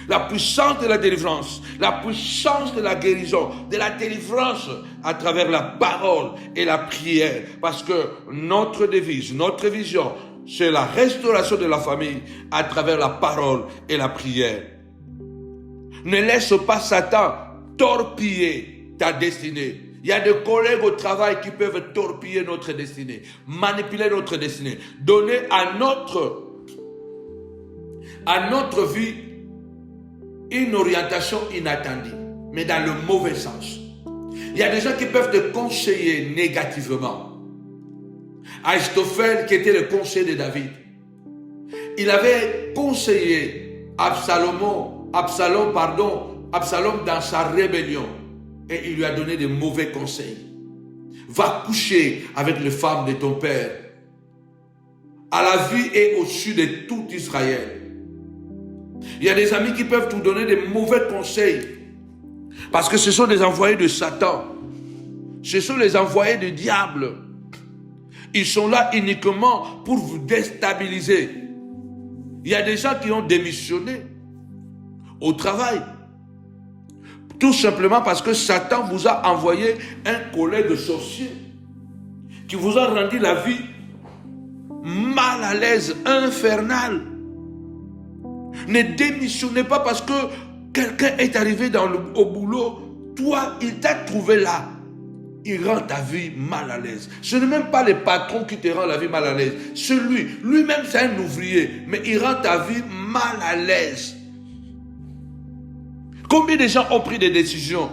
la puissance de la délivrance, la puissance de la guérison, de la délivrance à travers la parole et la prière. Parce que notre devise, notre vision, c'est la restauration de la famille à travers la parole et la prière. Ne laisse pas Satan torpiller ta destinée. Il y a des collègues au travail qui peuvent torpiller notre destinée, manipuler notre destinée, donner à notre vie une orientation inattendue, mais dans le mauvais sens. Il y a des gens qui peuvent te conseiller négativement. Ahitophel, qui était le conseiller de David, il avait conseillé Absalom dans sa rébellion et il lui a donné de mauvais conseils. Va coucher avec les femmes de ton père. À la vie est au-dessus de tout Israël. Il y a des amis qui peuvent te donner des mauvais conseils parce que ce sont des envoyés de Satan. Ce sont les envoyés du diable. Ils sont là uniquement pour vous déstabiliser. Il y a des gens qui ont démissionné au travail. Tout simplement parce que Satan vous a envoyé un collègue sorcier qui vous a rendu la vie mal à l'aise, infernale. Ne démissionnez pas parce que quelqu'un est arrivé au boulot. Toi, il t'a trouvé là. Il rend ta vie mal à l'aise. Ce n'est même pas le patron qui te rend la vie mal à l'aise. C'est lui-même c'est un ouvrier, mais il rend ta vie mal à l'aise. Combien de gens ont pris des décisions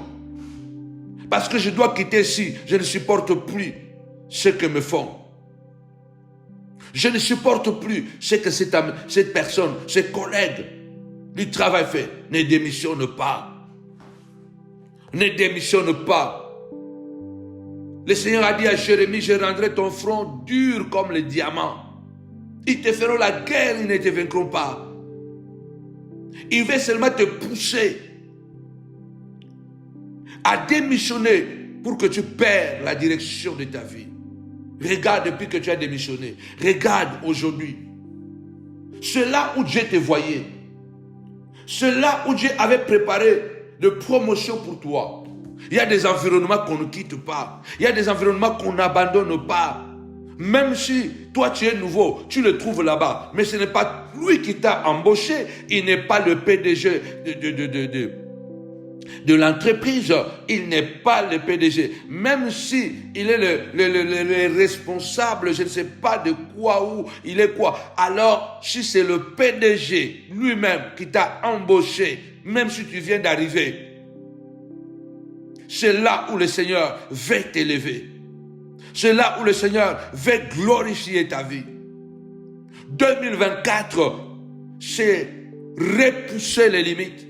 parce que je dois quitter ici, je ne supporte plus ce que me font. Je ne supporte plus ce que cette personne, ses collègues du travail fait. Ne démissionne pas. Ne démissionne pas. Le Seigneur a dit à Jérémie, je rendrai ton front dur comme le diamant. Ils te feront la guerre, ils ne te vaincront pas. Il veut seulement te pousser à démissionner pour que tu perds la direction de ta vie. Regarde depuis que tu as démissionné. Regarde aujourd'hui. C'est là où Dieu te voyait. C'est là où Dieu avait préparé de promotion pour toi. Il y a des environnements qu'on ne quitte pas. Il y a des environnements qu'on n'abandonne pas. Même si toi tu es nouveau, tu le trouves là-bas. Mais ce n'est pas lui qui t'a embauché. Il n'est pas le PDG de l'entreprise, il n'est pas le PDG. Même si il est le responsable, je ne sais pas de quoi ou il est quoi. Alors, si c'est le PDG lui-même qui t'a embauché, même si tu viens d'arriver, c'est là où le Seigneur veut t'élever. C'est là où le Seigneur veut glorifier ta vie. 2024, c'est repousser les limites.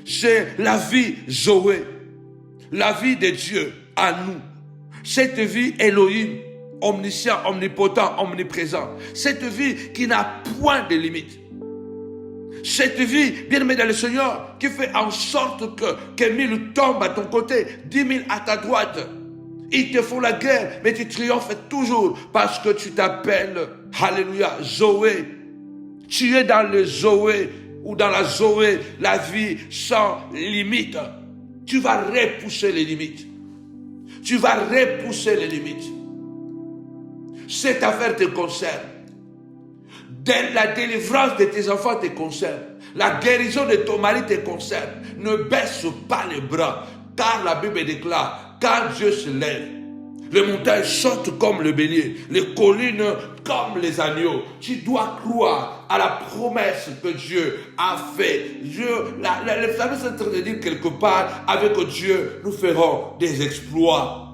C'est la vie Zoé, la vie de Dieu à nous. Cette vie Elohim, omniscient, omnipotent, omniprésent. Cette vie qui n'a point de limites. Cette vie, bien-aimé dans le Seigneur, qui fait en sorte que 1000 tombent à ton côté, 10 000 à ta droite. Ils te font la guerre, mais tu triomphes toujours parce que tu t'appelles, alléluia, Zoé. Tu es dans le Zoé, ou dans la Zoé, la vie sans limite. Tu vas repousser les limites. Tu vas repousser les limites. Cette affaire te concerne. La délivrance de tes enfants te concerne. La guérison de ton mari te concerne. Ne baisse pas les bras, car la Bible déclare, quand Dieu se lève, les montagnes sautent comme le bélier, les collines comme les agneaux. Tu dois croire à la promesse que Dieu a faite. Le psalmiste est en train de dire quelque part, avec Dieu, nous ferons des exploits.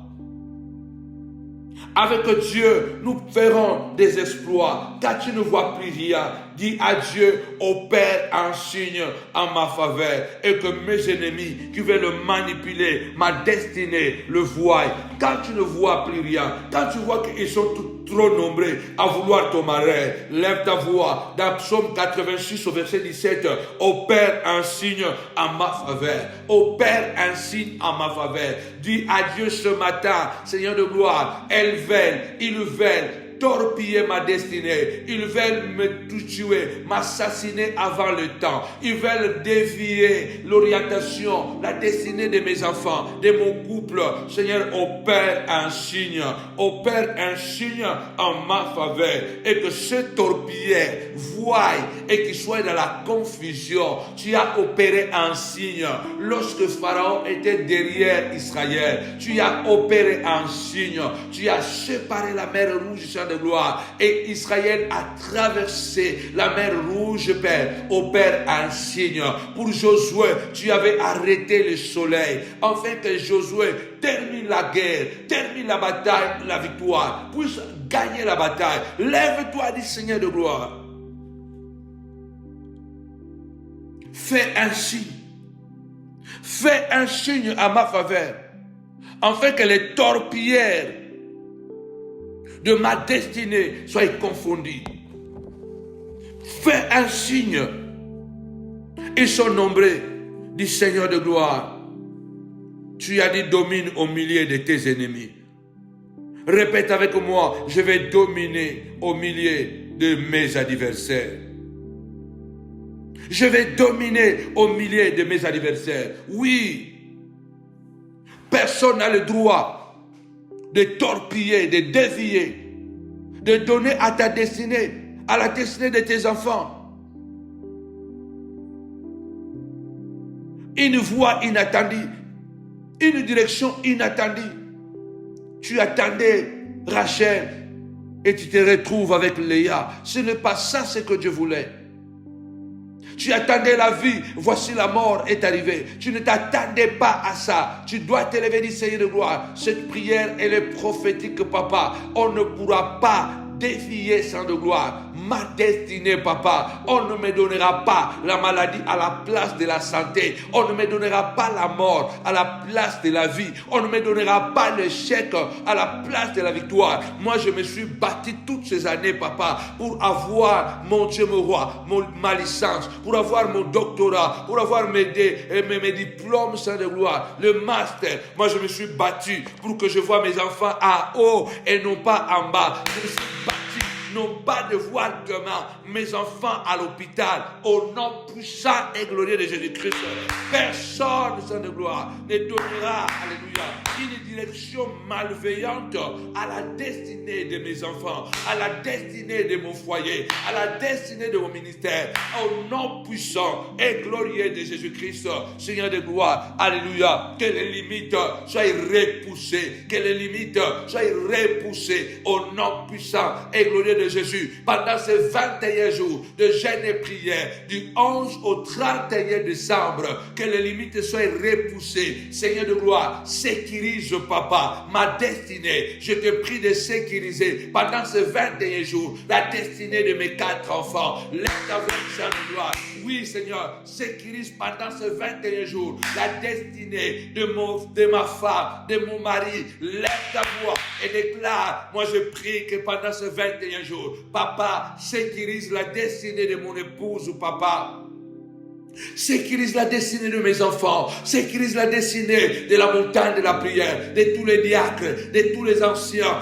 Avec Dieu, nous ferons des exploits. Car tu ne vois plus rien. Dis à Dieu, opère un signe en ma faveur. Et que mes ennemis qui veulent le manipuler, ma destinée, le voient. Quand tu ne vois plus rien, quand tu vois qu'ils sont trop nombreux à vouloir ton malheur, lève ta voix. Dans Psaume 86 au verset 17, opère un signe en ma faveur. Opère un signe en ma faveur. Dis à Dieu ce matin, Seigneur de gloire, ils veulent torpiller ma destinée. Ils veulent me tuer, m'assassiner avant le temps. Ils veulent dévier l'orientation, la destinée de mes enfants, de mon couple. Seigneur, opère un signe en ma faveur. Et que ce torpilleur voie et qu'il soit dans la confusion. Tu as opéré un signe. Lorsque Pharaon était derrière Israël, tu as opéré un signe. Tu as séparé la mer rouge de gloire. Et Israël a traversé la mer rouge, Père. Opère un signe. Pour Josué, tu avais arrêté le soleil. Afin que Josué termine la guerre, termine la bataille, la victoire, puisse gagner la bataille. Lève-toi, dit Seigneur de gloire. Fais un signe. Fais un signe à ma faveur. Afin que les torpilleurs de ma destinée soient confondus. Fais un signe. Ils sont nombreux, dit Seigneur de gloire. Tu as dit domine au milieu de tes ennemis. Répète avec moi, je vais dominer au milieu de mes adversaires. Je vais dominer au milieu de mes adversaires. Oui, personne n'a le droit de torpiller, de dévier, de donner à ta destinée, à la destinée de tes enfants, une voie inattendue, une direction inattendue. Tu attendais Rachel et tu te retrouves avec Léa. Ce n'est pas ça ce que Dieu voulait. Tu attendais la vie, voici la mort est arrivée. Tu ne t'attendais pas à ça. Tu dois t'élever, dit Seigneur de gloire. Cette prière, elle est prophétique, papa. On ne pourra pas défier sans de gloire ma destinée, papa. On ne me donnera pas la maladie à la place de la santé. On ne me donnera pas la mort à la place de la vie. On ne me donnera pas l'échec à la place de la victoire. Moi, je me suis battu toutes ces années, papa, pour avoir mon Dieu, mon roi, ma licence, pour avoir mon doctorat, pour avoir mes diplômes sans de gloire, le master. Moi, je me suis battu pour que je vois mes enfants en haut et non pas en bas. Je me suis battu n'ont pas de voir demain mes enfants à l'hôpital. Au nom puissant et glorieux de Jésus-Christ, personne, Saint de gloire, ne donnera, alléluia, une direction malveillante à la destinée de mes enfants, à la destinée de mon foyer, à la destinée de mon ministère. Au nom puissant et glorieux de Jésus-Christ, Seigneur de gloire, alléluia, que les limites soient repoussées, que les limites soient repoussées au nom puissant et glorieux de Jésus. Pendant ces 21 jours de jeûne et prière, du 11 au 31 décembre, que les limites soient repoussées. Seigneur de gloire, sécurise, papa, ma destinée. Je te prie de sécuriser pendant ces 21 jours la destinée de mes 4 enfants. Lève ta voix, Seigneur de gloire. Oui, Seigneur, sécurise pendant ces 21 jours la destinée de ma femme, de mon mari. Lève ta voix et déclare, moi je prie que pendant ces 21 jours, papa, sécurise la destinée de mon épouse, papa. Sécurise la destinée de mes enfants, sécurise la destinée de la montagne de la prière, de tous les diacres, de tous les anciens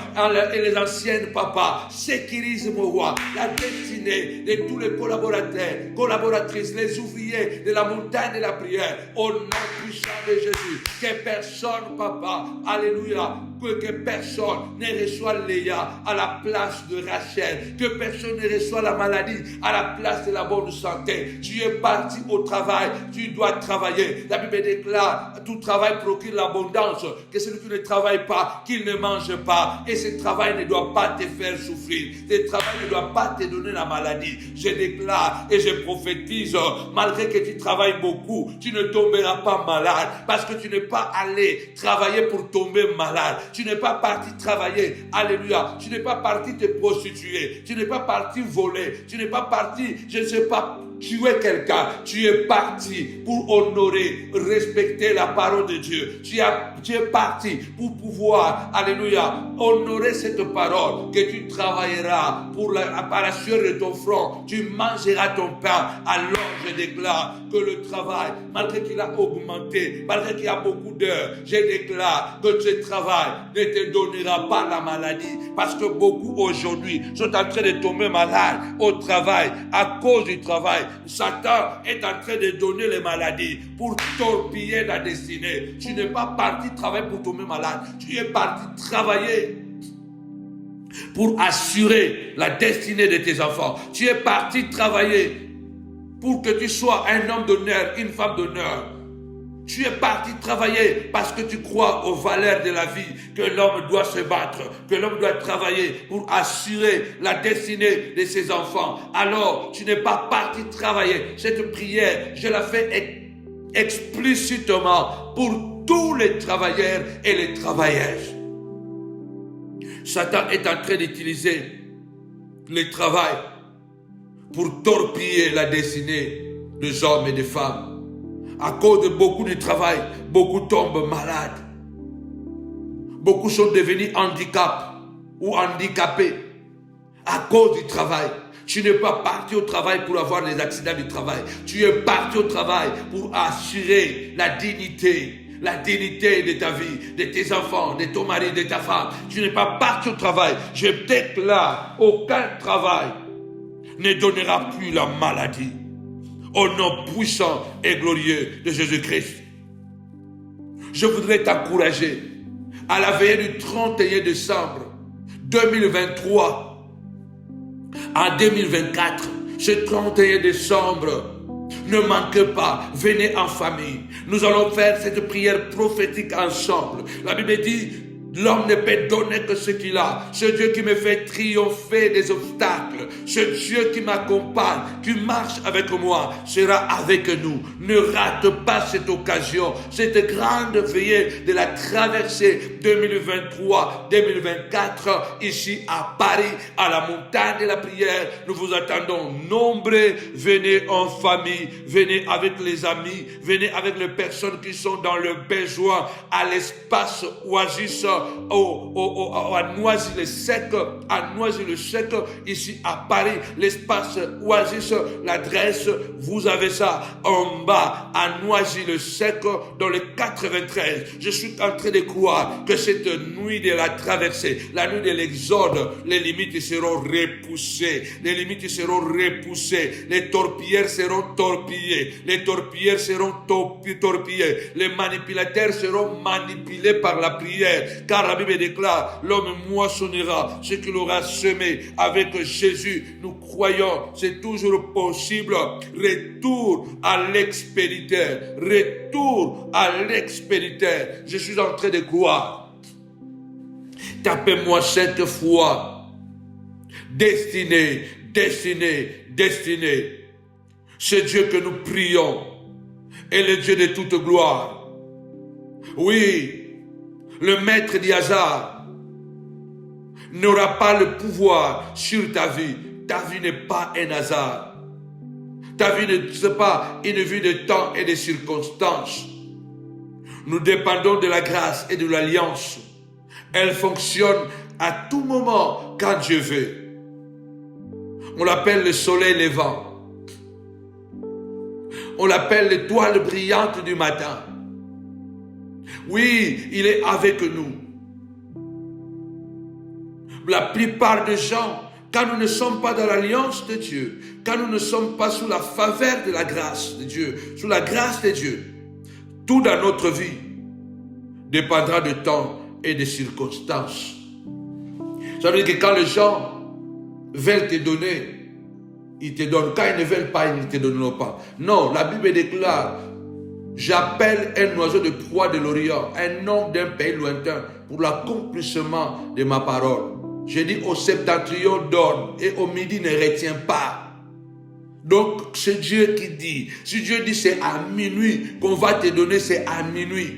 et les anciennes, papa. Sécurise, mon roi, la destinée de tous les collaborateurs, collaboratrices, les ouvriers de la montagne de la prière, au nom puissant de Jésus. Que personne, papa, alléluia, que personne ne reçoit Léa à la place de Rachel, que personne ne reçoit la maladie à la place de la bonne santé. Tu es parti au travail, tu dois travailler. La Bible déclare, tout travail procure l'abondance, que celui qui ne travaille pas, qu'il ne mange pas. Et ce travail ne doit pas te faire souffrir. Ce travail ne doit pas te donner la maladie. Je déclare et je prophétise, malgré que tu travailles beaucoup, tu ne tomberas pas malade, parce que tu n'es pas allé travailler pour tomber malade. Tu n'es pas parti travailler, alléluia. Tu n'es pas parti te prostituer. Tu n'es pas parti voler. Tu n'es pas parti, je ne sais pas, tuer quelqu'un. Tu es parti pour honorer, respecter la parole de Dieu. Tu es parti pour pouvoir, alléluia, honorer cette parole, que tu travailleras par la sueur de ton front. Tu mangeras ton pain. Alors je déclare que le travail, malgré qu'il a augmenté, malgré qu'il y a beaucoup d'heures, je déclare que ce travail ne te donnera pas la maladie, parce que beaucoup aujourd'hui sont en train de tomber malades au travail, à cause du travail. Satan est en train de donner les maladies pour torpiller la destinée. Tu n'es pas parti travailler pour tomber malade, tu es parti travailler pour assurer la destinée de tes enfants. Tu es parti travailler pour que tu sois un homme d'honneur, une femme d'honneur. Tu es parti travailler parce que tu crois aux valeurs de la vie, que l'homme doit se battre, que l'homme doit travailler pour assurer la destinée de ses enfants. Alors, tu n'es pas parti travailler. Cette prière, je la fais explicitement pour tous les travailleurs et les travailleuses. Satan est en train d'utiliser le travail pour torpiller la destinée des hommes et des femmes. À cause de beaucoup de travail, beaucoup tombent malades. Beaucoup sont devenus handicapés à cause du travail. Tu n'es pas parti au travail pour avoir des accidents du travail. Tu es parti au travail pour assurer la dignité de ta vie, de tes enfants, de ton mari, de ta femme. Tu n'es pas parti au travail. Je déclare, aucun travail ne donnera plus la maladie. Au nom puissant et glorieux de Jésus-Christ. Je voudrais t'encourager à la veillée du 31 décembre 2023 en 2024. Ce 31 décembre, ne manquez pas, venez en famille. Nous allons faire cette prière prophétique ensemble. La Bible dit, l'homme ne peut donner que ce qu'il a. Ce Dieu qui me fait triompher des obstacles, ce Dieu qui m'accompagne, qui marche avec moi, sera avec nous. Ne rate pas cette occasion, cette grande veillée de la traversée 2023-2024 ici à Paris, à la montagne de la prière. Nous vous attendons nombreux. Venez en famille, venez avec les amis, venez avec les personnes qui sont dans le besoin, à l'espace Oasis à Noisy-le-Sec, ici à Paris, l'espace Oasis, l'adresse, vous avez ça en bas, à Noisy-le-Sec, dans le 93. Je suis en train de croire que cette nuit de la traversée, la nuit de l'exode, les limites seront repoussées, les torpilleurs seront torpillés, les manipulateurs seront manipulés par la prière, car la Bible déclare, l'homme moissonnera ce qu'il aura semé. Avec Jésus, nous croyons, c'est toujours possible. Retour à l'expéditeur, je suis en train de croire. Tapez-moi 5 fois. Destinée. Ce Dieu que nous prions est le Dieu de toute gloire. Oui, le maître d'Hazard n'aura pas le pouvoir sur ta vie. Ta vie n'est pas un hasard. Ta vie ne c'est pas une vie de temps et de circonstances. Nous dépendons de la grâce et de l'alliance. Elle fonctionne à tout moment quand Dieu veut. On l'appelle le soleil levant. On l'appelle l'étoile brillante du matin. Oui, il est avec nous. La plupart des gens, quand nous ne sommes pas dans l'alliance de Dieu, quand nous ne sommes pas sous la faveur de la grâce de Dieu, sous la grâce de Dieu, tout dans notre vie dépendra de temps et des circonstances. Ça veut dire que quand les gens veulent te donner, ils te donnent. Quand ils ne veulent pas, ils ne te donneront pas. Non, la Bible déclare, j'appelle un oiseau de proie de l'Orient, un homme d'un pays lointain, pour l'accomplissement de ma parole. Je dis au septentrion donne et au midi ne retient pas. Donc c'est Dieu qui dit. Si Dieu dit c'est à minuit qu'on va te donner, c'est à minuit.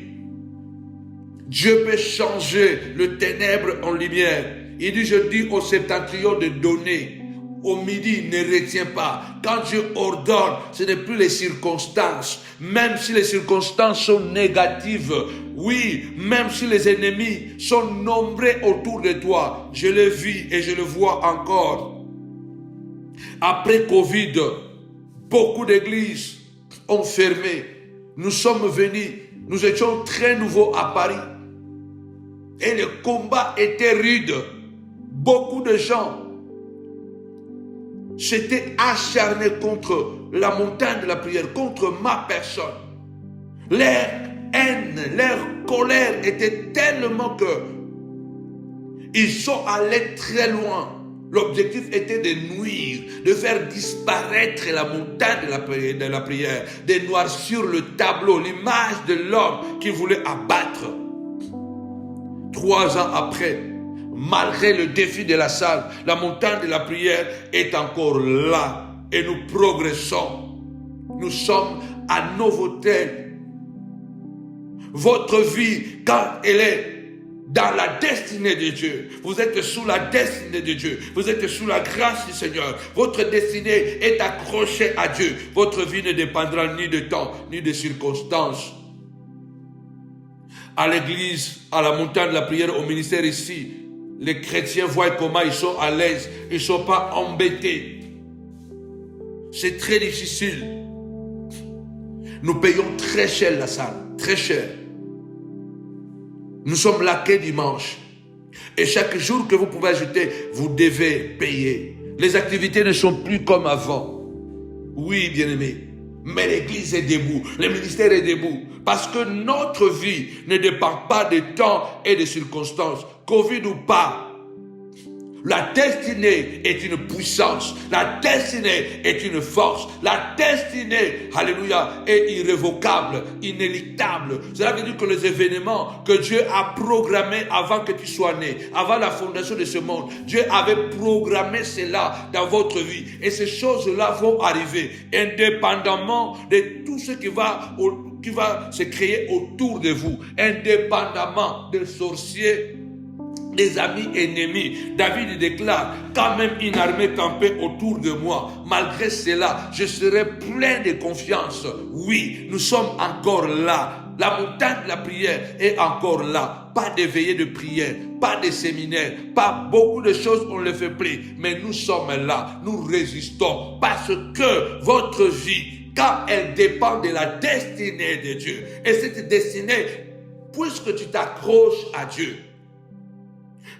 Dieu peut changer le ténèbre en lumière. Il dit, je dis au septentrion de donner. Au midi, ne retient pas. Quand Dieu ordonne, ce n'est plus les circonstances. Même si les circonstances sont négatives, oui, même si les ennemis sont nombreux autour de toi, je le vis et je le vois encore. Après Covid, beaucoup d'églises ont fermé. Nous sommes venus, nous étions très nouveaux à Paris. Et le combat était rude. Beaucoup de gens s'étaient acharnés contre la montagne de la prière, contre ma personne. Leur haine, leur colère était tellement que ils sont allés très loin. L'objectif était de nuire, de faire disparaître la montagne de la prière, de noircir le tableau, l'image de l'homme qu'ils voulaient abattre. 3 ans après, malgré le défi de la salle, la montagne de la prière est encore là et nous progressons. Nous sommes à Novotel. Votre vie, quand elle est dans la destinée de Dieu, vous êtes sous la destinée de Dieu, vous êtes sous la grâce du Seigneur, votre destinée est accrochée à Dieu, votre vie ne dépendra ni de temps, ni de circonstances. À l'église, à la montagne de la prière, au ministère ici, les chrétiens voient comment ils sont à l'aise, ils ne sont pas embêtés. C'est très difficile. Nous payons très cher la salle, très cher. Nous sommes là que dimanche. Et chaque jour que vous pouvez ajouter, vous devez payer. Les activités ne sont plus comme avant. Oui, bien-aimés. Mais l'église est debout, le ministère est debout. Parce que notre vie ne dépend pas de temps et de circonstances. Covid ou pas. La destinée est une puissance. La destinée est une force. La destinée, alléluia, est irrévocable, inéluctable. Cela veut dire que les événements que Dieu a programmés avant que tu sois né, avant la fondation de ce monde, Dieu avait programmé cela dans votre vie. Et ces choses-là vont arriver indépendamment de tout ce qui va se créer autour de vous, indépendamment des sorciers, des amis ennemis. David déclare, quand même une armée campait autour de moi, malgré cela, je serai plein de confiance. Oui, nous sommes encore là. La montagne de la prière est encore là. Pas de veillée de prière, pas de séminaire, pas beaucoup de choses, on ne le fait plus. Mais nous sommes là, nous résistons parce que votre vie, quand elle dépend de la destinée de Dieu, et cette destinée, puisque tu t'accroches à Dieu,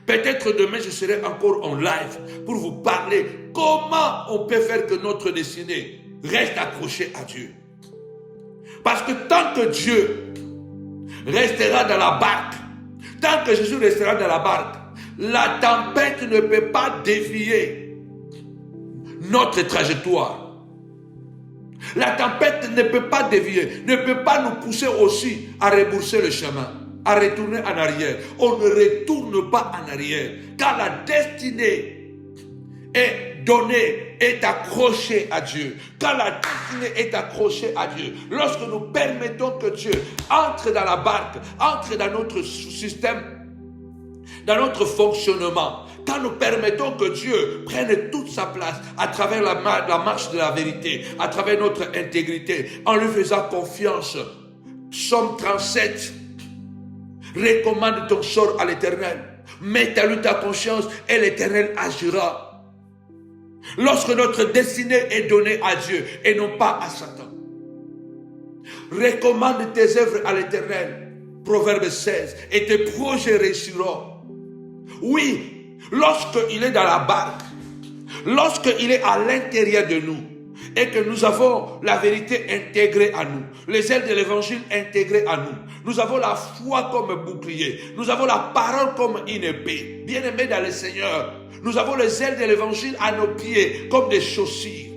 peut-être demain je serai encore en live pour vous parler comment on peut faire que notre destinée reste accrochée à Dieu. Parce que tant que Dieu restera dans la barque, tant que Jésus restera dans la barque, la tempête ne peut pas dévier notre trajectoire. La tempête ne peut pas dévier, ne peut pas nous pousser aussi à rebourser le chemin, à retourner en arrière. On ne retourne pas en arrière, car la destinée est donnée, est accrochée à Dieu. Quand la destinée est accrochée à Dieu, lorsque nous permettons que Dieu entre dans la barque, entre dans notre système, dans notre fonctionnement, quand nous permettons que Dieu prenne toute sa place à travers la marche de la vérité, à travers notre intégrité, en lui faisant confiance. Psaume 37, recommande ton sort à l'Éternel, mets à lui ta conscience et l'Éternel agira. Lorsque notre destinée est donnée à Dieu et non pas à Satan. Recommande tes œuvres à l'Éternel. Proverbe 16. Et tes projets réussiront. Oui, lorsqu'il est dans la barque, lorsqu'il est à l'intérieur de nous, et que nous avons la vérité intégrée à nous, les ailes de l'évangile intégrées à nous, nous avons la foi comme bouclier, nous avons la parole comme une épée. Bien-aimés dans le Seigneur, nous avons les ailes de l'évangile à nos pieds comme des chaussures.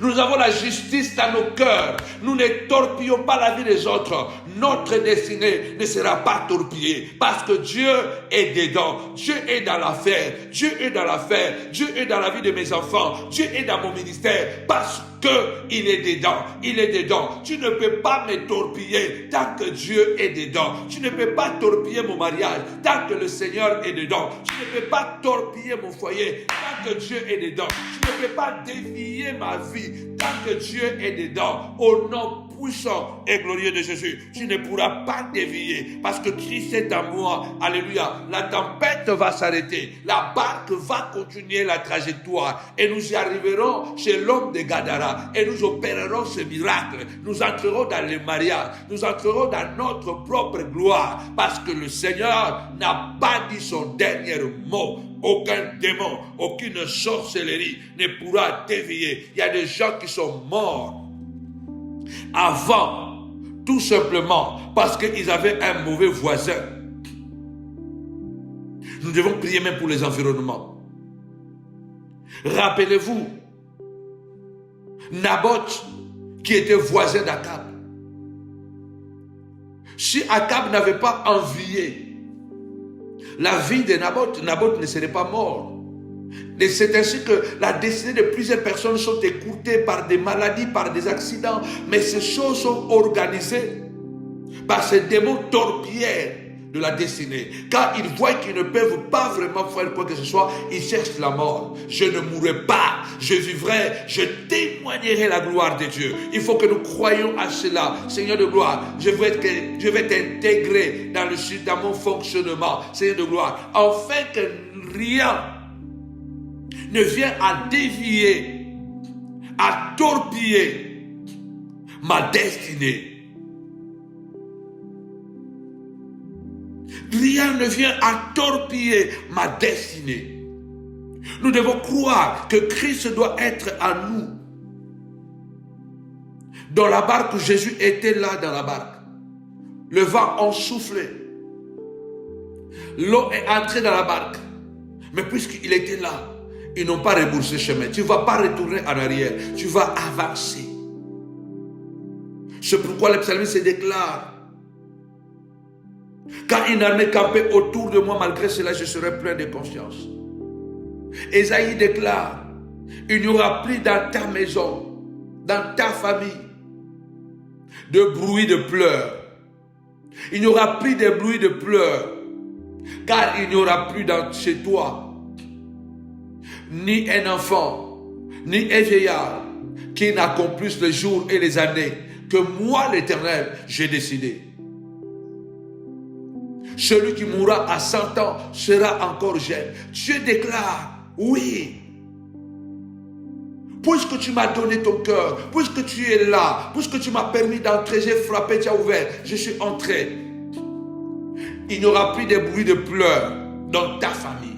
Nous avons la justice dans nos cœurs. Nous ne torpillons pas la vie des autres. Notre destinée ne sera pas torpillée parce que Dieu est dedans. Dieu est dans l'affaire. Dieu est dans l'affaire. Dieu est dans la vie de mes enfants. Dieu est dans mon ministère parce qu'il est dedans. Il est dedans. Tu ne peux pas me torpiller tant que Dieu est dedans. Tu ne peux pas torpiller mon mariage tant que le Seigneur est dedans. Tu ne peux pas torpiller mon foyer tant que Dieu est dedans. Tu ne peux pas dévier ma vie tant que Dieu est dedans. Au nom puissant et glorieux de Jésus, tu ne pourras pas dévier parce que Christ est en moi. Alléluia. La tempête va s'arrêter. La barque va continuer la trajectoire et nous y arriverons chez l'homme de Gadara et nous opérerons ce miracle. Nous entrerons dans le mariage. Nous entrerons dans notre propre gloire parce que le Seigneur n'a pas dit son dernier mot. Aucun démon, aucune sorcellerie ne pourra dévier. Il y a des gens qui sont morts avant, tout simplement parce qu'ils avaient un mauvais voisin. Nous devons prier même pour les environnements. Rappelez-vous, Naboth qui était voisin d'Akab. Si Akab n'avait pas envié la vie de Naboth, Naboth ne serait pas mort. Et c'est ainsi que la destinée de plusieurs personnes sont écourtées par des maladies, par des accidents. Mais ces choses sont organisées par ces démons torpilleurs de la destinée. Quand ils voient qu'ils ne peuvent pas vraiment faire quoi que ce soit, ils cherchent la mort. Je ne mourrai pas, je vivrai, je témoignerai la gloire de Dieu. Il faut que nous croyions à cela. Seigneur de gloire, je vais t'intégrer dans mon fonctionnement. Seigneur de gloire, afin que rien ne vienne à dévier, à torpiller ma destinée. Rien ne vient à torpiller ma destinée. Nous devons croire que Christ doit être à nous. Dans la barque, Jésus était là dans la barque. Le vent a soufflé. L'eau est entrée dans la barque. Mais puisqu'il était là, ils n'ont pas rebroussé chemin. Tu ne vas pas retourner en arrière. Tu vas avancer. C'est pourquoi le psalmiste se déclare: quand une armée campait autour de moi, malgré cela, je serai plein de confiance. Ésaïe déclare: il n'y aura plus dans ta maison, dans ta famille, de bruit de pleurs. Il n'y aura plus de bruit de pleurs, car il n'y aura plus chez toi ni un enfant, ni un vieillard qui n'accomplisse les jours et les années que moi, l'Éternel, j'ai décidé. Celui qui mourra à 100 ans sera encore jeune. Dieu déclare, oui. Puisque tu m'as donné ton cœur, puisque tu es là, puisque tu m'as permis d'entrer, j'ai frappé, tu as ouvert, je suis entré. Il n'y aura plus de bruit de pleurs dans ta famille.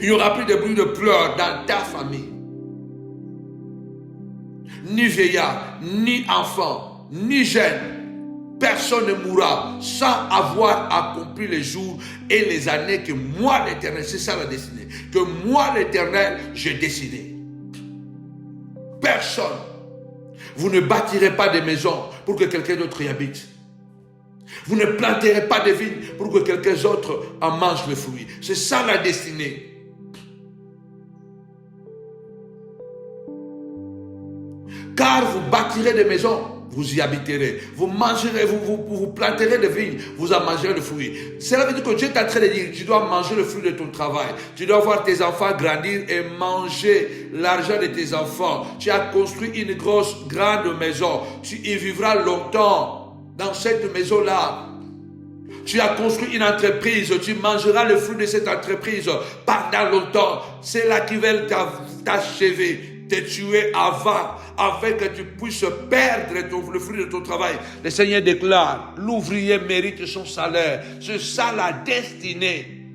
Il n'y aura plus de bruit de pleurs dans ta famille. Ni vieillard, ni enfant, ni jeune, personne ne mourra sans avoir accompli les jours et les années que moi l'Éternel, c'est ça la destinée, que moi l'Éternel, j'ai décidé. Personne. Vous ne bâtirez pas des maisons pour que quelqu'un d'autre y habite. Vous ne planterez pas des vignes pour que quelqu'un d'autre en mange le fruit. C'est ça la destinée. Car vous bâtirez des maisons, vous y habiterez. Vous mangerez, vous planterez des vignes, vous en mangerez le fruit. Cela veut dire que Dieu est en train de dire, tu dois manger le fruit de ton travail. Tu dois voir tes enfants grandir et manger l'argent de tes enfants. Tu as construit une grande maison. Tu y vivras longtemps dans cette maison-là. Tu as construit une entreprise, tu mangeras le fruit de cette entreprise pendant longtemps. C'est là qu'ils veulent t'achever, te tuer avant, afin que tu puisses perdre le fruit de ton travail. Le Seigneur déclare, l'ouvrier mérite son salaire. C'est ça la destinée.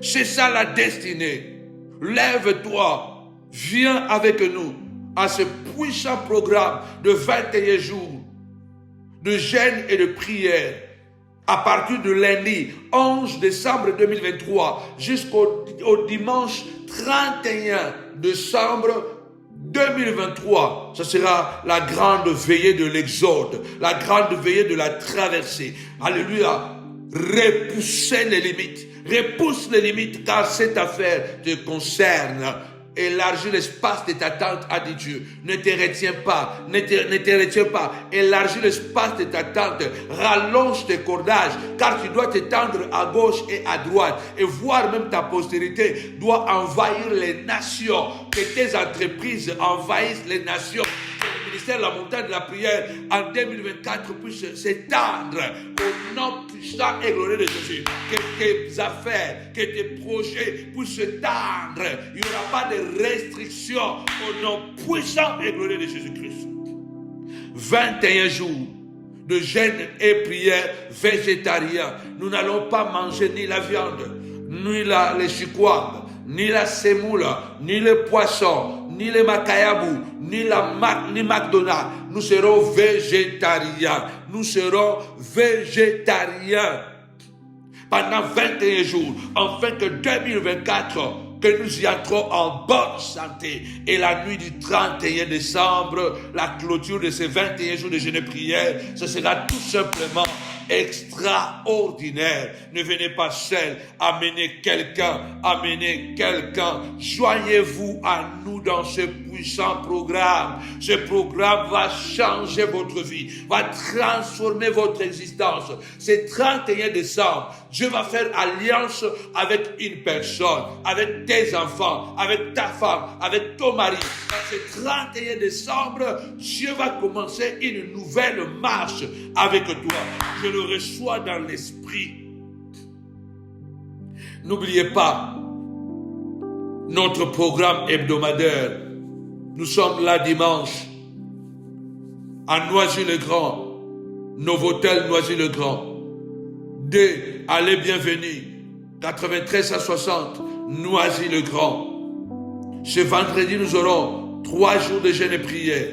C'est ça la destinée. Lève-toi, viens avec nous à ce puissant programme de 21 jours de jeûne et de prière. À partir de lundi 11 décembre 2023 jusqu'au dimanche 31 décembre 2023, ce sera la grande veillée de l'exode, la grande veillée de la traversée. Alléluia. Repoussez les limites. Repousse les limites car cette affaire te concerne. Élargis l'espace de ta tente, a dit Dieu. Ne te retiens pas, ne te retiens pas. Élargis l'espace de ta tente, rallonge tes cordages, car tu dois t'étendre à gauche et à droite, et voir même ta postérité doit envahir les nations, que tes entreprises envahissent les nations. Le ministère de la montagne de la prière en 2024 puisse s'étendre au nom puissant et glorieux de Jésus. Que tes affaires, que tes projets puissent s'étendre. Il n'y aura pas de restrictions au nom puissant et glorieux de Jésus-Christ. 21 jours de jeûne et prière végétarien. Nous n'allons pas manger ni la viande, ni les chikwab, ni la semoule, ni le poisson, ni les makayabou, ni McDonald's. Nous serons végétariens. Nous serons végétariens pendant 21 jours, afin que 2024, que nous y entrons en bonne santé. Et la nuit du 31 décembre, la clôture de ces 21 jours de jeûne et prière, ce sera tout simplement extraordinaire. Ne venez pas seul, amenez quelqu'un. Joignez-vous à nous dans ce puissant programme. Ce programme va changer votre vie, va transformer votre existence. C'est 31 décembre, Dieu va faire alliance avec une personne, avec tes enfants, avec ta femme, avec ton mari. Dans ce 31 décembre, Dieu va commencer une nouvelle marche avec toi. Je le reçois dans l'esprit. N'oubliez pas notre programme hebdomadaire. Nous sommes là dimanche à Noisy-le-Grand, Novotel Noisy-le-Grand. D. Allez, bienvenue, 93 à 60, Noisy-le-Grand. Ce vendredi, nous aurons 3 jours de jeûne et prière.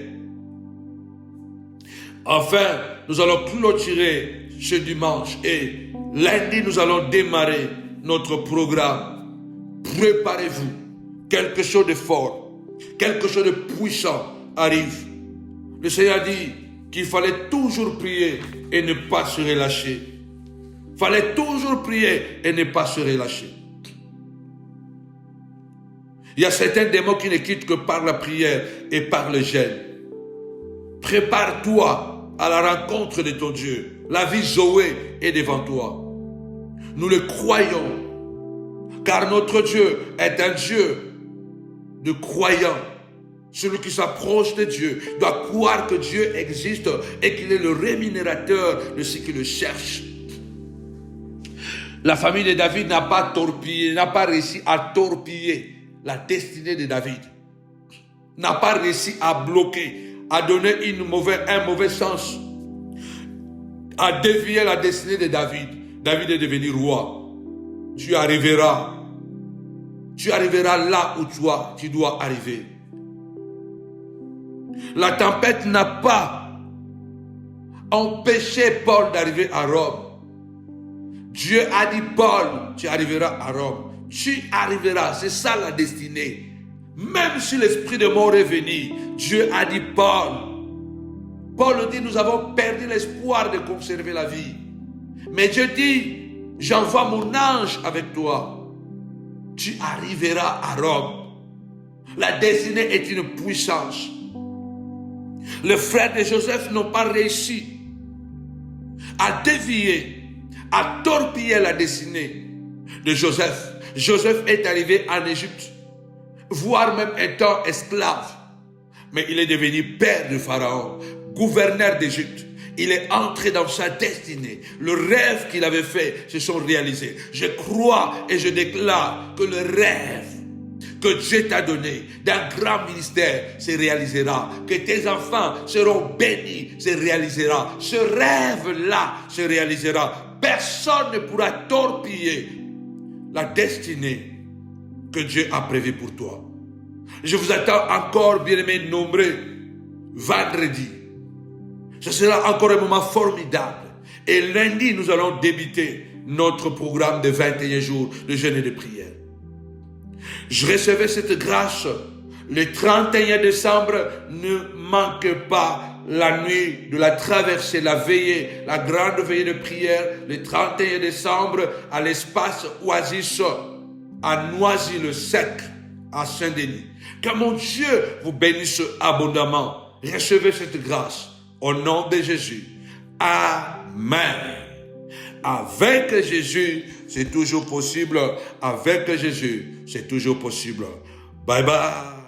Enfin, nous allons clôturer ce dimanche et lundi, nous allons démarrer notre programme. Préparez-vous. Quelque chose de fort, quelque chose de puissant arrive. Le Seigneur dit qu'il fallait toujours prier et ne pas se relâcher. Il fallait toujours prier et ne pas se relâcher. Il y a certains démons qui ne quittent que par la prière et par le jeûne. Prépare-toi à la rencontre de ton Dieu. La vie Zoé est devant toi. Nous le croyons, car notre Dieu est un Dieu de croyants. Celui qui s'approche de Dieu doit croire que Dieu existe et qu'il est le rémunérateur de ceux qui le cherchent. La famille de David n'a pas réussi à torpiller la destinée de David. N'a pas réussi à bloquer, à donner un mauvais sens, à dévier la destinée de David. David est devenu roi. Tu arriveras là où tu dois arriver. La tempête n'a pas empêché Paul d'arriver à Rome. Dieu a dit, Paul, tu arriveras à Rome. Tu arriveras, c'est ça la destinée. Même si l'esprit de mort est venu, Dieu a dit, Paul. Paul dit, nous avons perdu l'espoir de conserver la vie. Mais Dieu dit, j'envoie mon ange avec toi. Tu arriveras à Rome. La destinée est une puissance. Les frères de Joseph n'ont pas réussi à dévier, à torpiller la destinée de Joseph. Joseph est arrivé en Égypte, voire même étant esclave. Mais il est devenu père de Pharaon, gouverneur d'Égypte. Il est entré dans sa destinée. Le rêve qu'il avait fait se sont réalisés. Je crois et je déclare que le rêve que Dieu t'a donné d'un grand ministère se réalisera. Que tes enfants seront bénis se réalisera. Ce rêve-là se réalisera. Personne ne pourra torpiller la destinée que Dieu a prévue pour toi. Je vous attends encore, bien-aimés, nombreux, vendredi. Ce sera encore un moment formidable. Et lundi, nous allons débuter notre programme de 21 jours de jeûne et de prière. Je recevais cette grâce le 31 décembre. Ne manque pas la nuit de la traversée, la veillée, la grande veillée de prière, le 31 décembre à l'espace Oasis à Noisy-le-Sec, à Saint-Denis. Que mon Dieu vous bénisse abondamment. Recevez cette grâce au nom de Jésus. Amen. Avec Jésus, c'est toujours possible. Avec Jésus, c'est toujours possible. Bye bye.